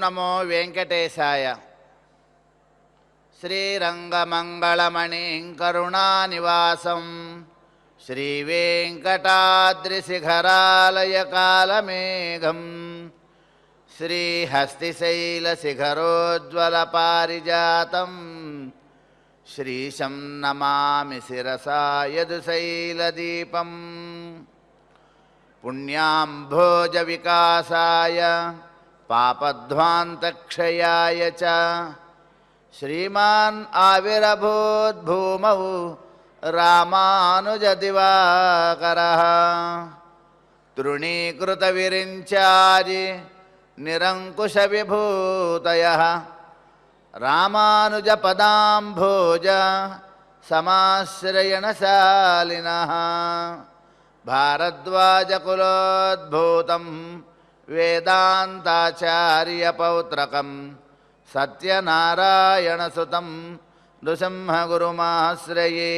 నమో వెంకటేశాయ. శ్రీరంగమంగళమణిం కరుణానివాసం శ్రీవేంకటాద్రిశిఖరాలయకాలమేఘం శ్రీహస్తిశైలశిఖరోజ్వలపారిజాతం శ్రీశం నమామి శిరసా యదుశైలదీపం. పుణ్యాంభోజవికాసాయ పాపధ్వాంతక్షయాయ చ శ్రీమాన్ ఆవిరభూద్భూమౌ రామానుజదివాకరః. తృణీకృతవిరించాది నిరంకుశవిభూతయః రామానుజపదాంభోజ సమాశ్రయణశాలినః. భారద్వాజకులోద్భూతం వేదాంతాచార్యపౌత్రకం సత్యనారాయణసుతం నృసింహగురుమాశ్రయే.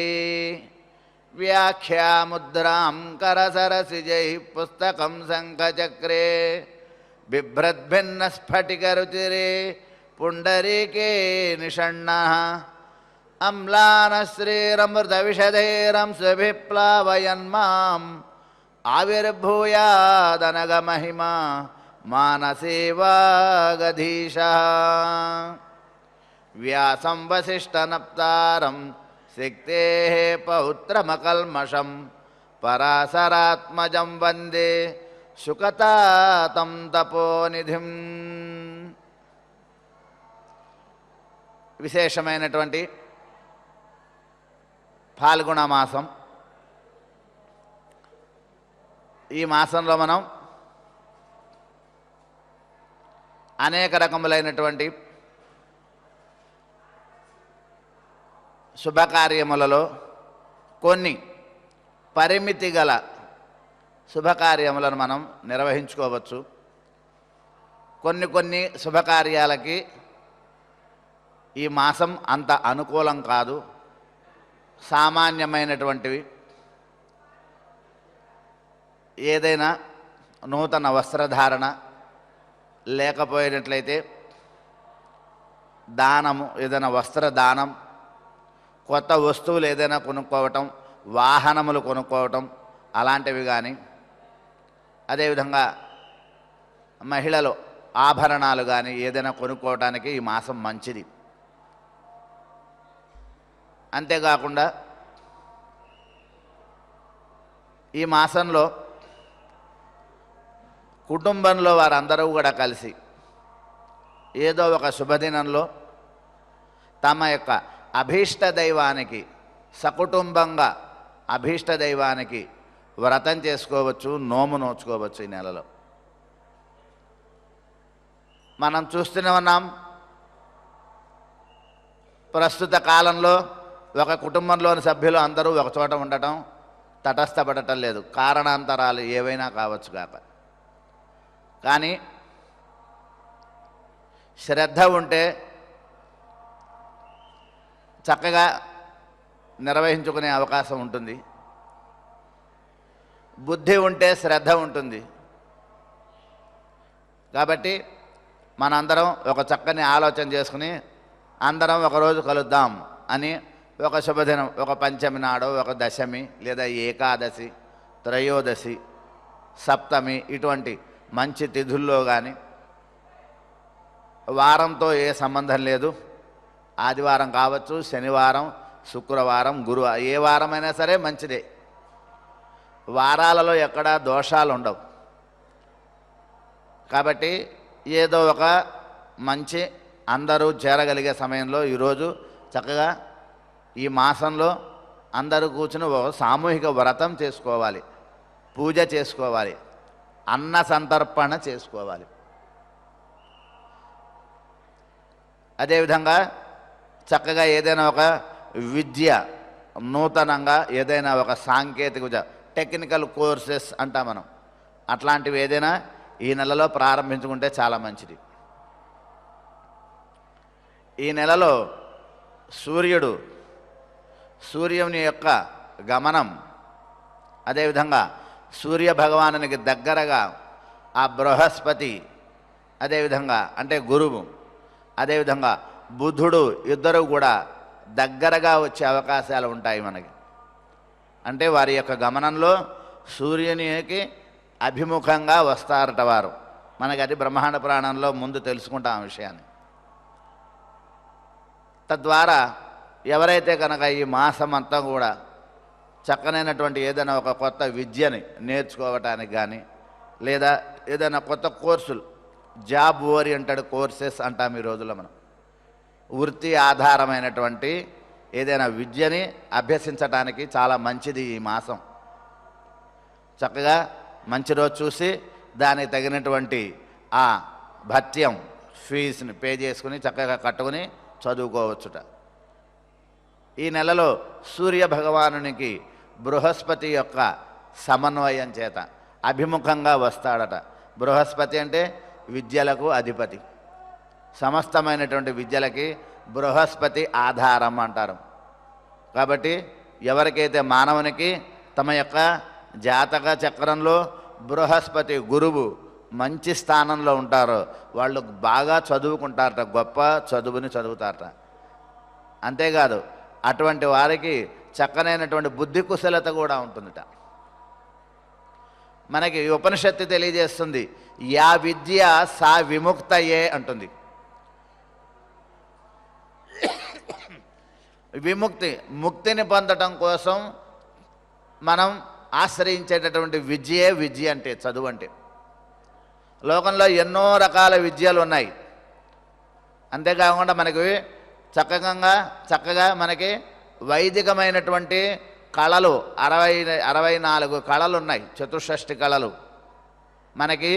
వ్యాఖ్యాముద్రాం కరసరసిజై పుస్తకం శంఖచక్రే బిభ్రద్భిన్నస్ఫటికరుచిరే పుండరీకే నిషణ్ణః. అమ్లానశ్రీరమృతవిషధైరంసుభిప్లావయన్మాం ఆవిర్భూయాదనగమహిమా మానసేవాగధీశः. వ్యాసం వసిష్ఠనప్తారం శక్తేః పౌత్రమకల్మషం పరాశరాత్మజం వందే శుకతాతం తపోనిధిం. విశేషమైనటువంటి ఫాల్గుణ మాసం. ఈ మాసంలో మనం అనేక రకములైనటువంటి శుభకార్యములలో కొన్ని పరిమితి గల శుభకార్యములను మనం నిర్వహించుకోవచ్చు. కొన్ని శుభకార్యాలకి ఈ మాసం అంత అనుకూలం కాదు, సామాన్యమైనటువంటివి. ఏదైనా నూతన వస్త్రధారణ, లేకపోయినట్లయితే దానము, ఏదైనా వస్త్రదానం, కొత్త వస్తువులు ఏదైనా కొనుక్కోవటం, వాహనములు కొనుక్కోవటం అలాంటివి కానీ, అదేవిధంగా మహిళలు ఆభరణాలు కానీ ఏదైనా కొనుక్కోవటానికి ఈ మాసం మంచిది. అంతేకాకుండా ఈ మాసంలో కుటుంబంలో వారందరూ కూడా కలిసి ఏదో ఒక శుభదినంలో తమ యొక్క అభీష్ట దైవానికి, సకుటుంబంగా అభీష్ట దైవానికి వ్రతం చేసుకోవచ్చు, నోము నోచుకోవచ్చు. ఈ నెలలో మనం చూస్తూనే ఉన్నాం. ప్రస్తుత కాలంలో ఒక కుటుంబంలోని సభ్యులు అందరూ ఒక చోట ఉండటం తటస్థపడటం లేదు. కారణాంతరాలు ఏవైనా కావచ్చు కాక. కానీ శ్రద్ధ ఉంటే చక్కగా నిర్వహించుకునే అవకాశం ఉంటుంది. బుద్ధి ఉంటే శ్రద్ధ ఉంటుంది. కాబట్టి మనందరం ఒక చక్కని ఆలోచన చేసుకుని అందరం ఒకరోజు కలుద్దాం అని ఒక శుభదినం, ఒక పంచమి నాడో, ఒక దశమి లేదా ఏకాదశి, త్రయోదశి, సప్తమి ఇటువంటి మంచి తిథుల్లో కానీ, వారంతో ఏ సంబంధం లేదు, ఆదివారం కావచ్చు, శనివారం, శుక్రవారం, గురువారం, ఏ వారమైనా సరే మంచిదే. వారాలలో ఎక్కడా దోషాలు ఉండవు. కాబట్టి ఏదో ఒక మంచి అందరూ చేరగలిగే సమయంలో ఈరోజు చక్కగా ఈ మాసంలో అందరూ కూర్చుని ఒక సామూహిక వ్రతం చేసుకోవాలి, పూజ చేసుకోవాలి, అన్న సంతర్పణ చేసుకోవాలి. అదేవిధంగా చక్కగా ఏదైనా ఒక విద్య, నూతనంగా ఏదైనా ఒక సాంకేతిక టెక్నికల్ కోర్సెస్ అంటాం మనం, అట్లాంటివి ఏదైనా ఈ నెలలో ప్రారంభించుకుంటే చాలా మంచిది. ఈ నెలలో సూర్యుని యొక్క గమనం, అదేవిధంగా సూర్య భగవానునికి దగ్గరగా ఆ బృహస్పతి, అదేవిధంగా అంటే గురువు, అదేవిధంగా బుధుడు, ఇద్దరు కూడా దగ్గరగా వచ్చే అవకాశాలు ఉంటాయి మనకి. అంటే వారి యొక్క గమనంలో సూర్యునికి అభిముఖంగా వస్తారట వారు. మనకి అది బ్రహ్మాండ పురాణంలో ముందు తెలుసుకుంటాం ఆ విషయాన్ని. తద్వారా ఎవరైతే కనుక ఈ మాసం అంతా కూడా చక్కనైనటువంటి ఏదైనా ఒక కొత్త విద్యని నేర్చుకోవటానికి కానీ, లేదా ఏదైనా కొత్త కోర్సులు, జాబ్ ఓరియంటెడ్ కోర్సెస్ అంటాం ఈ రోజుల్లో మనం, వృత్తి ఆధారమైనటువంటి ఏదైనా విద్యని అభ్యసించటానికి చాలా మంచిది ఈ మాసం. చక్కగా మంచి రోజు చూసి దానికి తగినటువంటి ఆ భత్యం ఫీజుని పే చేసుకుని చక్కగా కట్టుకుని చదువుకోవచ్చుట. ఈ నెలలో సూర్య భగవానునికి బృహస్పతి యొక్క సమన్వయం చేత అభిముఖంగా వస్తాడట. బృహస్పతి అంటే విద్యలకు అధిపతి, సమస్తమైనటువంటి విద్యలకి బృహస్పతి ఆధారం అంటారు. కాబట్టి ఎవరికైతే మానవునికి తమ యొక్క జాతక చక్రంలో బృహస్పతి గురువు మంచి స్థానంలో ఉంటారో వాళ్ళు బాగా చదువుకుంటారట, గొప్ప చదువుని చదువుతారట. అంతేకాదు అటువంటి వారికి చక్కనైనటువంటి బుద్ధి కుశలత కూడా ఉంటుందిట. మనకి ఉపనిషత్తు తెలియజేస్తుంది, యా విద్య సా విముక్తయే అంటుంది. ముక్తిని పొందటం కోసం మనం ఆశ్రయించేటటువంటి విద్య అంటే, చదువు అంటే. లోకంలో ఎన్నో రకాల విద్యలు ఉన్నాయి. అంతేకాకుండా మనకి చక్కగా మనకి వైదికమైనటువంటి కళలు 64 కళలు ఉన్నాయి, చతుషష్ఠి కళలు మనకి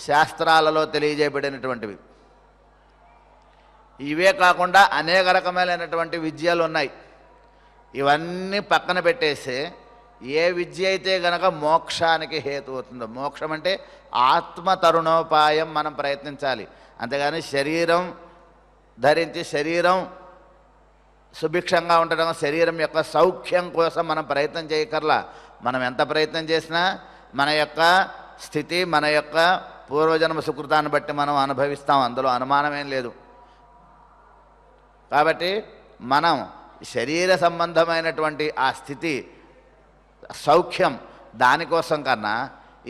శాస్త్రాలలో తెలియజేయబడినటువంటివి. ఇవే కాకుండా అనేక రకమైనటువంటి విద్యలు ఉన్నాయి. ఇవన్నీ పక్కన పెట్టేసి ఏ విద్య అయితే గనక మోక్షానికి హేతు అవుతుందో, మోక్షం అంటే ఆత్మతరుణోపాయం మనం ప్రయత్నించాలి. అంతేగాని శరీరం ధరించి శరీరం సుభిక్షంగా ఉండడం, శరీరం యొక్క సౌఖ్యం కోసం మనం ప్రయత్నం చేయకర్లా. మనం ఎంత ప్రయత్నం చేసినా మన యొక్క స్థితి, మన యొక్క పూర్వజన్మ సుకృతాన్ని బట్టి మనం అనుభవిస్తాం, అందులో అనుమానమేం లేదు. కాబట్టి మనం శరీర సంబంధమైనటువంటి ఆ స్థితి సౌఖ్యం దానికోసం కన్నా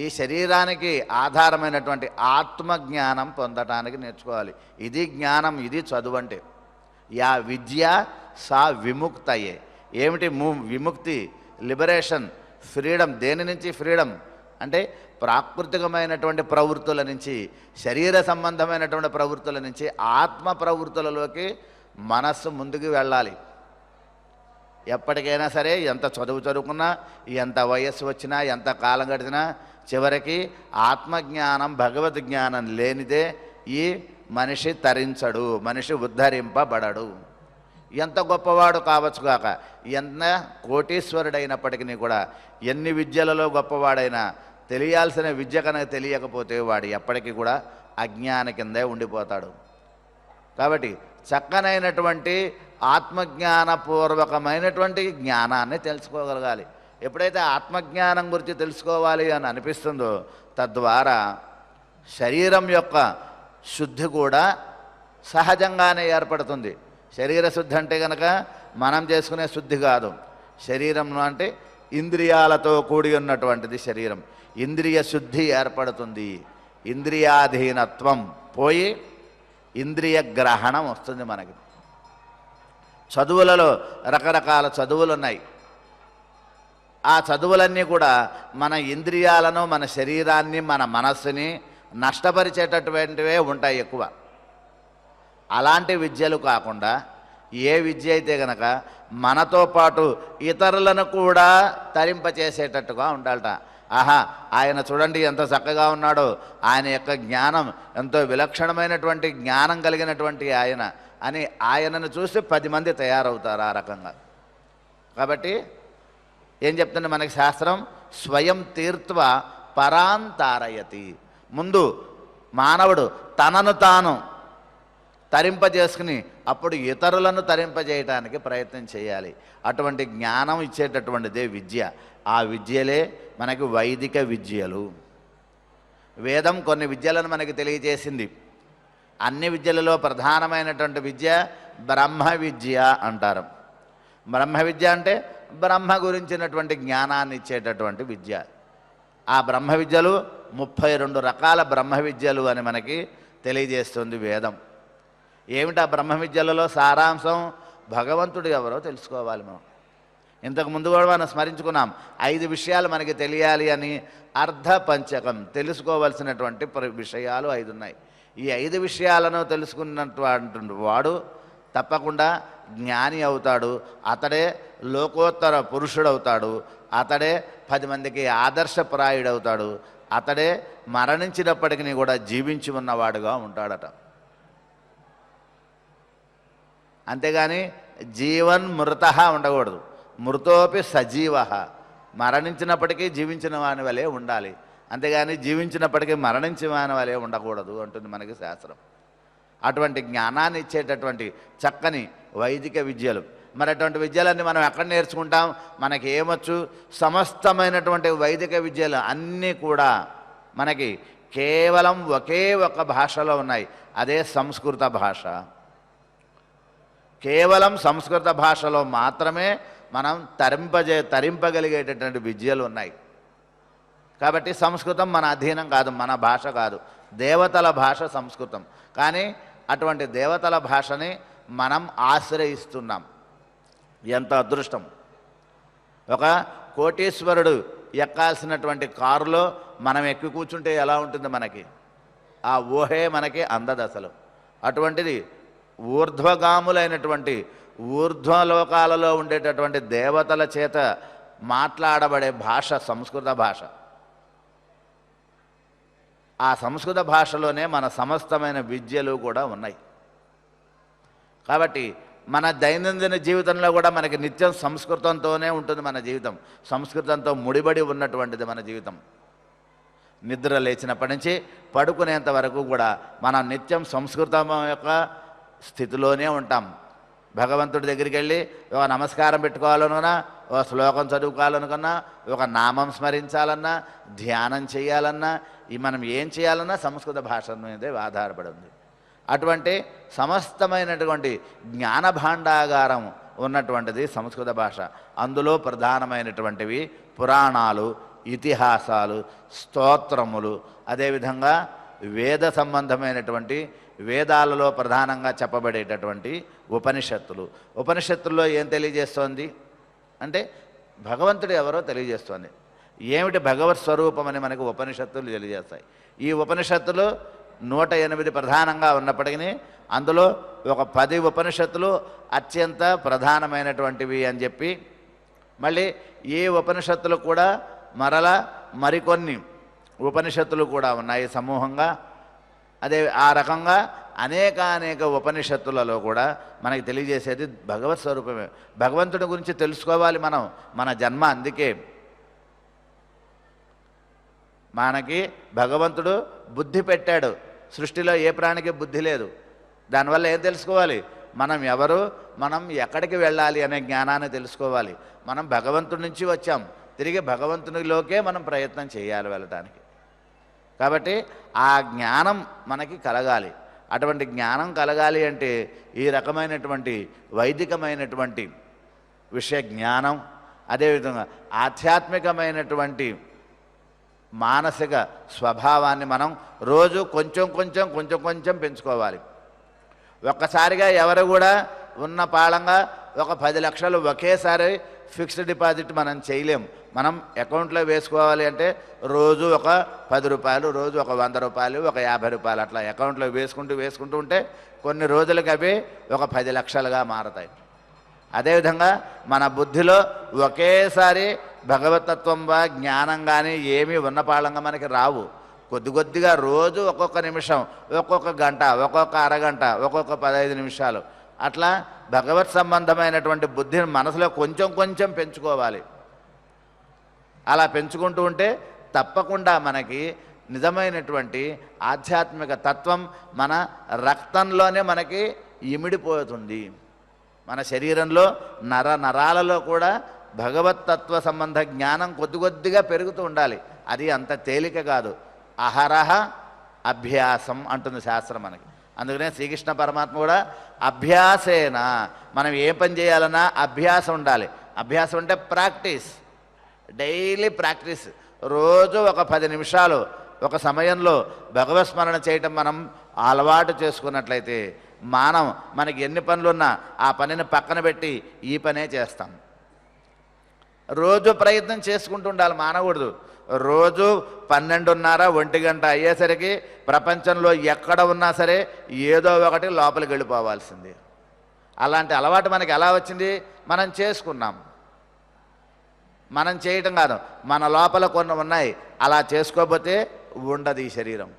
ఈ శరీరానికి ఆధారమైనటువంటి ఆత్మజ్ఞానం పొందటానికి నేర్చుకోవాలి. ఇది జ్ఞానం, ఇది చదువు అంటే. యా విద్య సా విముక్తయే. ఏమిటి విముక్తి? Liberation, freedom. దేని నుంచి ఫ్రీడమ్ అంటే ప్రాకృతికమైనటువంటి ప్రవృత్తుల నుంచి, శరీర సంబంధమైనటువంటి ప్రవృత్తుల నుంచి ఆత్మ ప్రవృత్తులలోకి మనస్సు ముందుకు వెళ్ళాలి. ఎప్పటికైనా సరే ఎంత చదువుకున్నా, ఎంత వయస్సు వచ్చినా, ఎంత కాలం గడిచినా చివరికి ఆత్మజ్ఞానం, భగవద్ జ్ఞానం లేనిదే ఈ మనిషి తరించడు, మనిషి ఉద్ధరింపబడడు. ఎంత గొప్పవాడు కావచ్చుగాక, ఎంత కోటీశ్వరుడైనప్పటికీ కూడా, ఎన్ని విద్యలలో గొప్పవాడైనా తెలియాల్సిన విద్య కనుక తెలియకపోతే వాడు ఎప్పటికీ కూడా అజ్ఞాన కిందే ఉండిపోతాడు. కాబట్టి చక్కనైనటువంటి ఆత్మజ్ఞానపూర్వకమైనటువంటి జ్ఞానాన్ని తెలుసుకోగలగాలి. ఎప్పుడైతే ఆత్మజ్ఞానం గురించి తెలుసుకోవాలి అని అనిపిస్తుందో తద్వారా శరీరం యొక్క శుద్ధి కూడా సహజంగానే ఏర్పడుతుంది. శరీర శుద్ధి అంటే కనుక మనం చేసుకునే శుద్ధి కాదు. శరీరం అంటే ఇంద్రియాలతో కూడి ఉన్నటువంటిది శరీరం. ఇంద్రియ శుద్ధి ఏర్పడుతుంది, ఇంద్రియాధీనత్వం పోయి ఇంద్రియ గ్రహణం వస్తుంది మనకి. చదువులలో రకరకాల చదువులు ఉన్నాయి. ఆ చదువులన్నీ కూడా మన ఇంద్రియాలను, మన శరీరాన్ని, మన మనస్సుని నష్టపరిచేటటువంటివే ఉంటాయి ఎక్కువ. అలాంటి విద్యలు కాకుండా ఏ విద్య అయితే గనక మనతో పాటు ఇతరులను కూడా తరింపచేసేటట్టుగా ఉండాలట. ఆహా, ఆయన చూడండి ఎంత చక్కగా ఉన్నాడో, ఆయన యొక్క జ్ఞానం ఎంతో విలక్షణమైనటువంటి జ్ఞానం కలిగినటువంటి ఆయన అని ఆయనను చూసి 10 మంది తయారవుతారు ఆ రకంగా. కాబట్టి ఏం చెప్తుంది మనకి శాస్త్రం? స్వయం తీర్త్వ పరాంతారయతి. ముందు మానవుడు తనను తాను తరింపజేసుకుని అప్పుడు ఇతరులను తరింపజేయటానికి ప్రయత్నం చేయాలి. అటువంటి జ్ఞానం ఇచ్చేటటువంటిదే విద్య. ఆ విద్యలే మనకి వైదిక విద్యలు. వేదం కొన్ని విద్యలను మనకి తెలియజేసింది. అన్ని విద్యలలో ప్రధానమైనటువంటి విద్య బ్రహ్మ విద్య అంటారు. బ్రహ్మ విద్య అంటే బ్రహ్మ గురించినటువంటి జ్ఞానాన్ని ఇచ్చేటటువంటి విద్య. ఆ బ్రహ్మ విద్యలు 32 రకాల బ్రహ్మ విద్యలు అని మనకి తెలియజేస్తుంది వేదం. ఏమిటి ఆ బ్రహ్మ విద్యలలో సారాంశం? భగవంతుడు ఎవరో తెలుసుకోవాలి మనం. ఇంతకుముందు కూడా మనం స్మరించుకున్నాం 5 విషయాలు మనకి తెలియాలి అని. అర్ధ పంచకం తెలుసుకోవలసినటువంటి విషయాలు 5 ఉన్నాయి. ఈ 5 విషయాలను తెలుసుకున్నటువంటి వాడు తప్పకుండా జ్ఞాని అవుతాడు. అతడే లోకోత్తర పురుషుడవుతాడు. అతడే 10 మందికి ఆదర్శప్రాయుడవుతాడు. అతడే మరణించినప్పటికీ కూడా జీవించి ఉన్నవాడుగా ఉంటాడట. అంతేగాని జీవన్ మృత ఉండకూడదు. మృతోపి సజీవ, మరణించినప్పటికీ జీవించిన వాని వలె ఉండాలి. అంతేగాని జీవించినప్పటికీ మరణించిన వాని వలె ఉండకూడదు అంటుంది మనకి శాస్త్రం. అటువంటి జ్ఞానాన్ని ఇచ్చేటటువంటి చక్కని వైదిక విద్యలు. మరి అటువంటి విద్యలన్నీ మనం ఎక్కడ నేర్చుకుంటాం? మనకి ఏమొచ్చు? సమస్తమైనటువంటి వైదిక విద్యలు అన్నీ కూడా మనకి కేవలం ఒకే ఒక భాషలో ఉన్నాయి. అదే సంస్కృత భాష. కేవలం సంస్కృత భాషలో మాత్రమే మనం తరింపగలిగేటటువంటి విద్యలు ఉన్నాయి. కాబట్టి సంస్కృతం మన అధీనం కాదు, మన భాష కాదు. దేవతల భాష సంస్కృతం. కానీ అటువంటి దేవతల భాషని మనం ఆశ్రయిస్తున్నాం. ఎంత అదృష్టం! ఒక కోటీశ్వరుడు ఎక్కాల్సినటువంటి కారులో మనం ఎక్కి కూర్చుంటే ఎలా ఉంటుంది మనకి? ఆ ఊహే మనకి అందదు అసలు. అటువంటిది ఊర్ధ్వగాములైనటువంటి ఊర్ధ్వలోకాలలో ఉండేటటువంటి దేవతల చేత మాట్లాడబడే భాష సంస్కృత భాష. ఆ సంస్కృత భాషలోనే మన సమస్తమైన విద్యలు కూడా ఉన్నాయి. కాబట్టి మన దైనందిన జీవితంలో కూడా మనకి నిత్యం సంస్కృతంతోనే ఉంటుంది మన జీవితం. సంస్కృతంతో ముడిపడి ఉన్నటువంటిది మన జీవితం. నిద్ర లేచినప్పటి నుంచి పడుకునేంత వరకు కూడా మనం నిత్యం సంస్కృతం యొక్క స్థితిలోనే ఉంటాం. భగవంతుడి దగ్గరికి వెళ్ళి ఒక నమస్కారం పెట్టుకోవాలనుకున్నా, ఒక శ్లోకం చదువుకోవాలనుకున్నా, ఒక నామం స్మరించాలన్నా, ధ్యానం చేయాలన్నా, మనం ఏం చేయాలన్నా సంస్కృత భాష మీదే ఆధారపడి ఉంది. అటువంటి సమస్తమైనటువంటి జ్ఞాన భాండాగారం ఉన్నటువంటిది సంస్కృత భాష. అందులో ప్రధానమైనటువంటివి పురాణాలు, ఇతిహాసాలు, స్తోత్రములు, అదేవిధంగా వేద సంబంధమైనటువంటి వేదాలలో ప్రధానంగా చెప్పబడేటటువంటి ఉపనిషత్తులు. ఉపనిషత్తుల్లో ఏం తెలియజేస్తోంది అంటే భగవంతుడు ఎవరో తెలియజేస్తోంది. ఏమిటి భగవత్ స్వరూపం అని మనకు ఉపనిషత్తులు తెలియజేస్తాయి. ఈ ఉపనిషత్తులు 108 ప్రధానంగా ఉన్నప్పటికీ అందులో ఒక 10 ఉపనిషత్తులు అత్యంత ప్రధానమైనటువంటివి అని చెప్పి, మళ్ళీ ఈ ఉపనిషత్తులు కూడా మరికొన్ని ఉపనిషత్తులు కూడా ఉన్నాయి సమూహంగా. అదే ఆ రకంగా అనేక ఉపనిషత్తులలో కూడా మనకి తెలియజేసేది భగవత్ స్వరూపమే. భగవంతుడి గురించి తెలుసుకోవాలి మనం. మన జన్మ అందుకే. మనకి భగవంతుడు బుద్ధి పెట్టాడు. సృష్టిలో ఏ ప్రాణికి బుద్ధి లేదు. దానివల్ల ఏం తెలుసుకోవాలి? మనం ఎవరు, మనం ఎక్కడికి వెళ్ళాలి అనే జ్ఞానాన్ని తెలుసుకోవాలి. మనం భగవంతుడి నుంచి వచ్చాం, తిరిగి భగవంతునిలోకే మనం ప్రయత్నం చేయాలి వెళ్ళటానికి. కాబట్టి ఆ జ్ఞానం మనకి కలగాలి. అటువంటి జ్ఞానం కలగాలి అంటే ఈ రకమైనటువంటి వైదికమైనటువంటి విషయ జ్ఞానం, అదేవిధంగా ఆధ్యాత్మికమైనటువంటి మానసిక స్వభావాన్ని మనం రోజు కొంచెం పెంచుకోవాలి. ఒక్కసారిగా ఎవరు కూడా ఉన్న పాళంగా ఒక 10 లక్షలు ఒకేసారి ఫిక్స్డ్ డిపాజిట్ మనం చేయలేం. మనం అకౌంట్లో వేసుకోవాలి అంటే రోజు ఒక 10 రూపాయలు, రోజు ఒక 100 రూపాయలు, ఒక 50 రూపాయలు అట్లా అకౌంట్లో వేసుకుంటూ ఉంటే కొన్ని రోజులకి అవి ఒక 10 లక్షలుగా మారతాయి. అదేవిధంగా మన బుద్ధిలో ఒకేసారి భగవతత్వం జ్ఞానం కానీ ఏమీ ఉన్నపాళంగా మనకి రావు. కొద్దిగా రోజు ఒక్కొక్క నిమిషం, ఒక్కొక్క గంట, ఒక్కొక్క అరగంట, ఒక్కొక్క 15 నిమిషాలు అట్లా భగవత్ సంబంధమైనటువంటి బుద్ధిని మనసులో కొంచెం పెంచుకోవాలి. అలా పెంచుకుంటూ ఉంటే తప్పకుండా మనకి నిజమైనటువంటి ఆధ్యాత్మిక తత్వం మన రక్తంలోనే మనకి ఇమిడిపోతుంది. మన శరీరంలో నరాలలో కూడా భగవతత్వ సంబంధ జ్ఞానం కొద్దిగా పెరుగుతూ ఉండాలి. అది అంత తేలిక కాదు. అహరహ అభ్యాసం అంటుంది శాస్త్రం మనకి. అందుకనే శ్రీకృష్ణ పరమాత్మ కూడా అభ్యాసేన, మనం ఏ పని చేయాలన్నా అభ్యాసం ఉండాలి. అభ్యాసం అంటే ప్రాక్టీస్, డైలీ ప్రాక్టీస్. రోజు ఒక 10 నిమిషాలు ఒక సమయంలో భగవత్స్మరణ చేయటం మనం అలవాటు చేసుకున్నట్లయితే మనకి ఎన్ని పనులున్నా ఆ పనిని పక్కన పెట్టి ఈ పనే చేస్తాం. రోజు ప్రయత్నం చేసుకుంటూ ఉండాలి, మానకూడదు. రోజు 12:30, 1 గంట అయ్యేసరికి ప్రపంచంలో ఎక్కడ ఉన్నా సరే ఏదో ఒకటి లోపలికి వెళ్ళిపోవాల్సింది. అలాంటి అలవాటు మనకి ఎలా వచ్చింది? మనం చేసుకున్నాం. మనం చేయటం కాదు, మన లోపల కొన్ని ఉన్నాయి, అలా చేసుకోకపోతే ఉండదు ఈ శరీరం.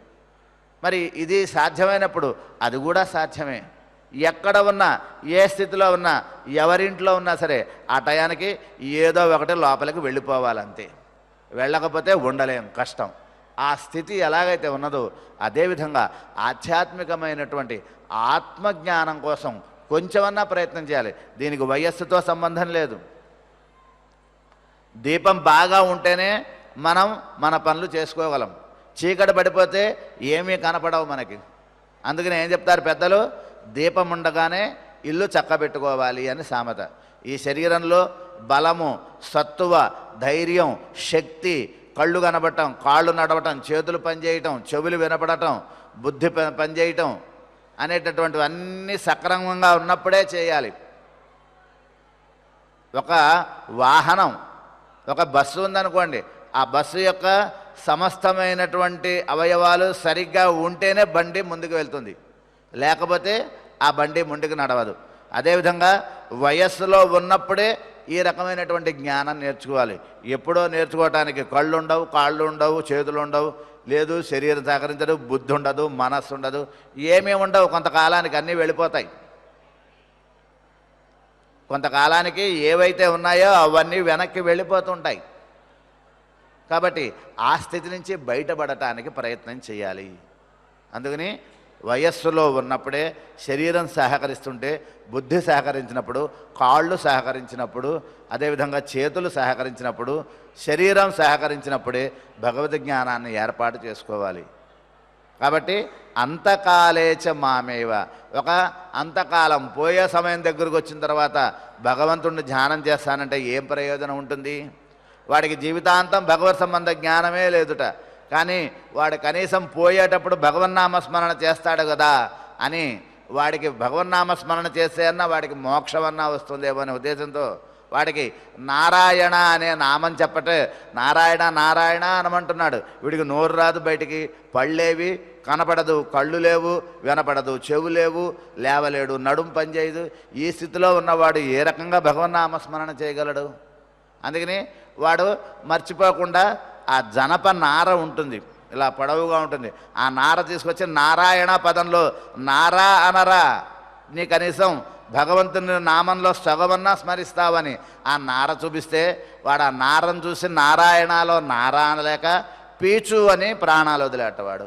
మరి ఇది సాధ్యమైనప్పుడు అది కూడా సాధ్యమే. ఎక్కడ ఉన్నా, ఏ స్థితిలో ఉన్నా, ఎవరింట్లో ఉన్నా సరే ఆ టయానికి ఏదో ఒకటి లోపలికి వెళ్ళిపోవాలంతే. వెళ్ళకపోతే ఉండలేం, కష్టం. ఆ స్థితి ఎలాగైతే ఉన్నదో అదేవిధంగా ఆధ్యాత్మికమైనటువంటి ఆత్మజ్ఞానం కోసం కొంచెమన్నా ప్రయత్నం చేయాలి. దీనికి వయస్సుతో సంబంధం లేదు. దీపం బాగా ఉంటేనే మనం మన పనులు చేసుకోగలం. చీకటి పడిపోతే ఏమీ కనపడవు మనకి. అందుకని ఏం చెప్తారు పెద్దలు? దీపం ఉండగానే ఇల్లు చక్కబెట్టుకోవాలి అని సామెత. ఈ శరీరంలో బలము, సత్తువ, ధైర్యం, శక్తి, కళ్ళు కనబడటం, కాళ్ళు నడవటం, చేతులు పనిచేయటం, చెవులు వినపడటం, బుద్ధి పనిచేయటం అనేటటువంటివన్నీ సక్రమంగా ఉన్నప్పుడే చేయాలి. ఒక వాహనం, ఒక బస్సు ఉందనుకోండి, ఆ బస్సు యొక్క సమస్తమైనటువంటి అవయవాలు సరిగ్గా ఉంటేనే బండి ముందుకు వెళ్తుంది, లేకపోతే ఆ బండి ముందుకు నడవదు. అదేవిధంగా వయస్సులో ఉన్నప్పుడే ఈ రకమైనటువంటి జ్ఞానం నేర్చుకోవాలి. ఎప్పుడో నేర్చుకోవటానికి కళ్ళు ఉండవు, కాళ్ళు ఉండవు, చేతులు ఉండవు, లేదు శరీరం సహకరించదు, బుద్ధి ఉండదు, మనస్సు ఉండదు, ఏమీ ఉండవు. కొంతకాలానికి అన్నీ వెళ్ళిపోతాయి. కొంతకాలానికి ఏవైతే ఉన్నాయో అవన్నీ వెనక్కి వెళ్ళిపోతుంటాయి. కాబట్టి ఆ స్థితి నుంచి బయటపడటానికి ప్రయత్నం చేయాలి. అందుకని వయస్సులో ఉన్నప్పుడే శరీరం సహకరిస్తుంటే, బుద్ధి సహకరించినప్పుడు, కాళ్ళు సహకరించినప్పుడు, అదేవిధంగా చేతులు సహకరించినప్పుడు, శరీరం సహకరించినప్పుడే భగవద్ జ్ఞానాన్ని ఏర్పాటు చేసుకోవాలి. కాబట్టి అంతకాలేచ మామేవ, ఒక అంతకాలం పోయే సమయం దగ్గరకు వచ్చిన తర్వాత భగవంతుడిని ధ్యానం చేస్తానంటే ఏం ప్రయోజనం ఉంటుంది? వాడికి జీవితాంతం భగవత్ సంబంధ జ్ఞానమే లేదుట. కానీ వాడు కనీసం పోయేటప్పుడు భగవన్నామస్మరణ చేస్తాడు కదా అని, వాడికి భగవన్నామస్మరణ చేస్తే అన్నా వాడికి మోక్షమన్నా వస్తుందేమో అనే ఉద్దేశంతో వాడికి నారాయణ అనే నామం చెప్పటే నారాయణ నారాయణ అనమంటున్నాడు. వీడికి నోరు రాదు, బయటికి పళ్ళేవి కనపడదు, కళ్ళు లేవు, వినపడదు, చెవు లేవు, లేవలేడు, నడుము పనిచేయదు. ఈ స్థితిలో ఉన్నవాడు ఏ రకంగా భగవన్నామస్మరణ చేయగలడు? అందుకని వాడు మర్చిపోకుండా ఆ జనప నార ఉంటుంది, ఇలా పొడవుగా ఉంటుంది, ఆ నార తీసుకొచ్చి నారాయణ పదంలో నారా అనరా, నీ కనీసం భగవంతుని నామంలో సగమన్నా స్మరిస్తావని ఆ నార చూపిస్తే వాడు ఆ నారను చూసి నారాయణలో నారా అనలేక పీచు అని ప్రాణాలు వదిలేటవాడు.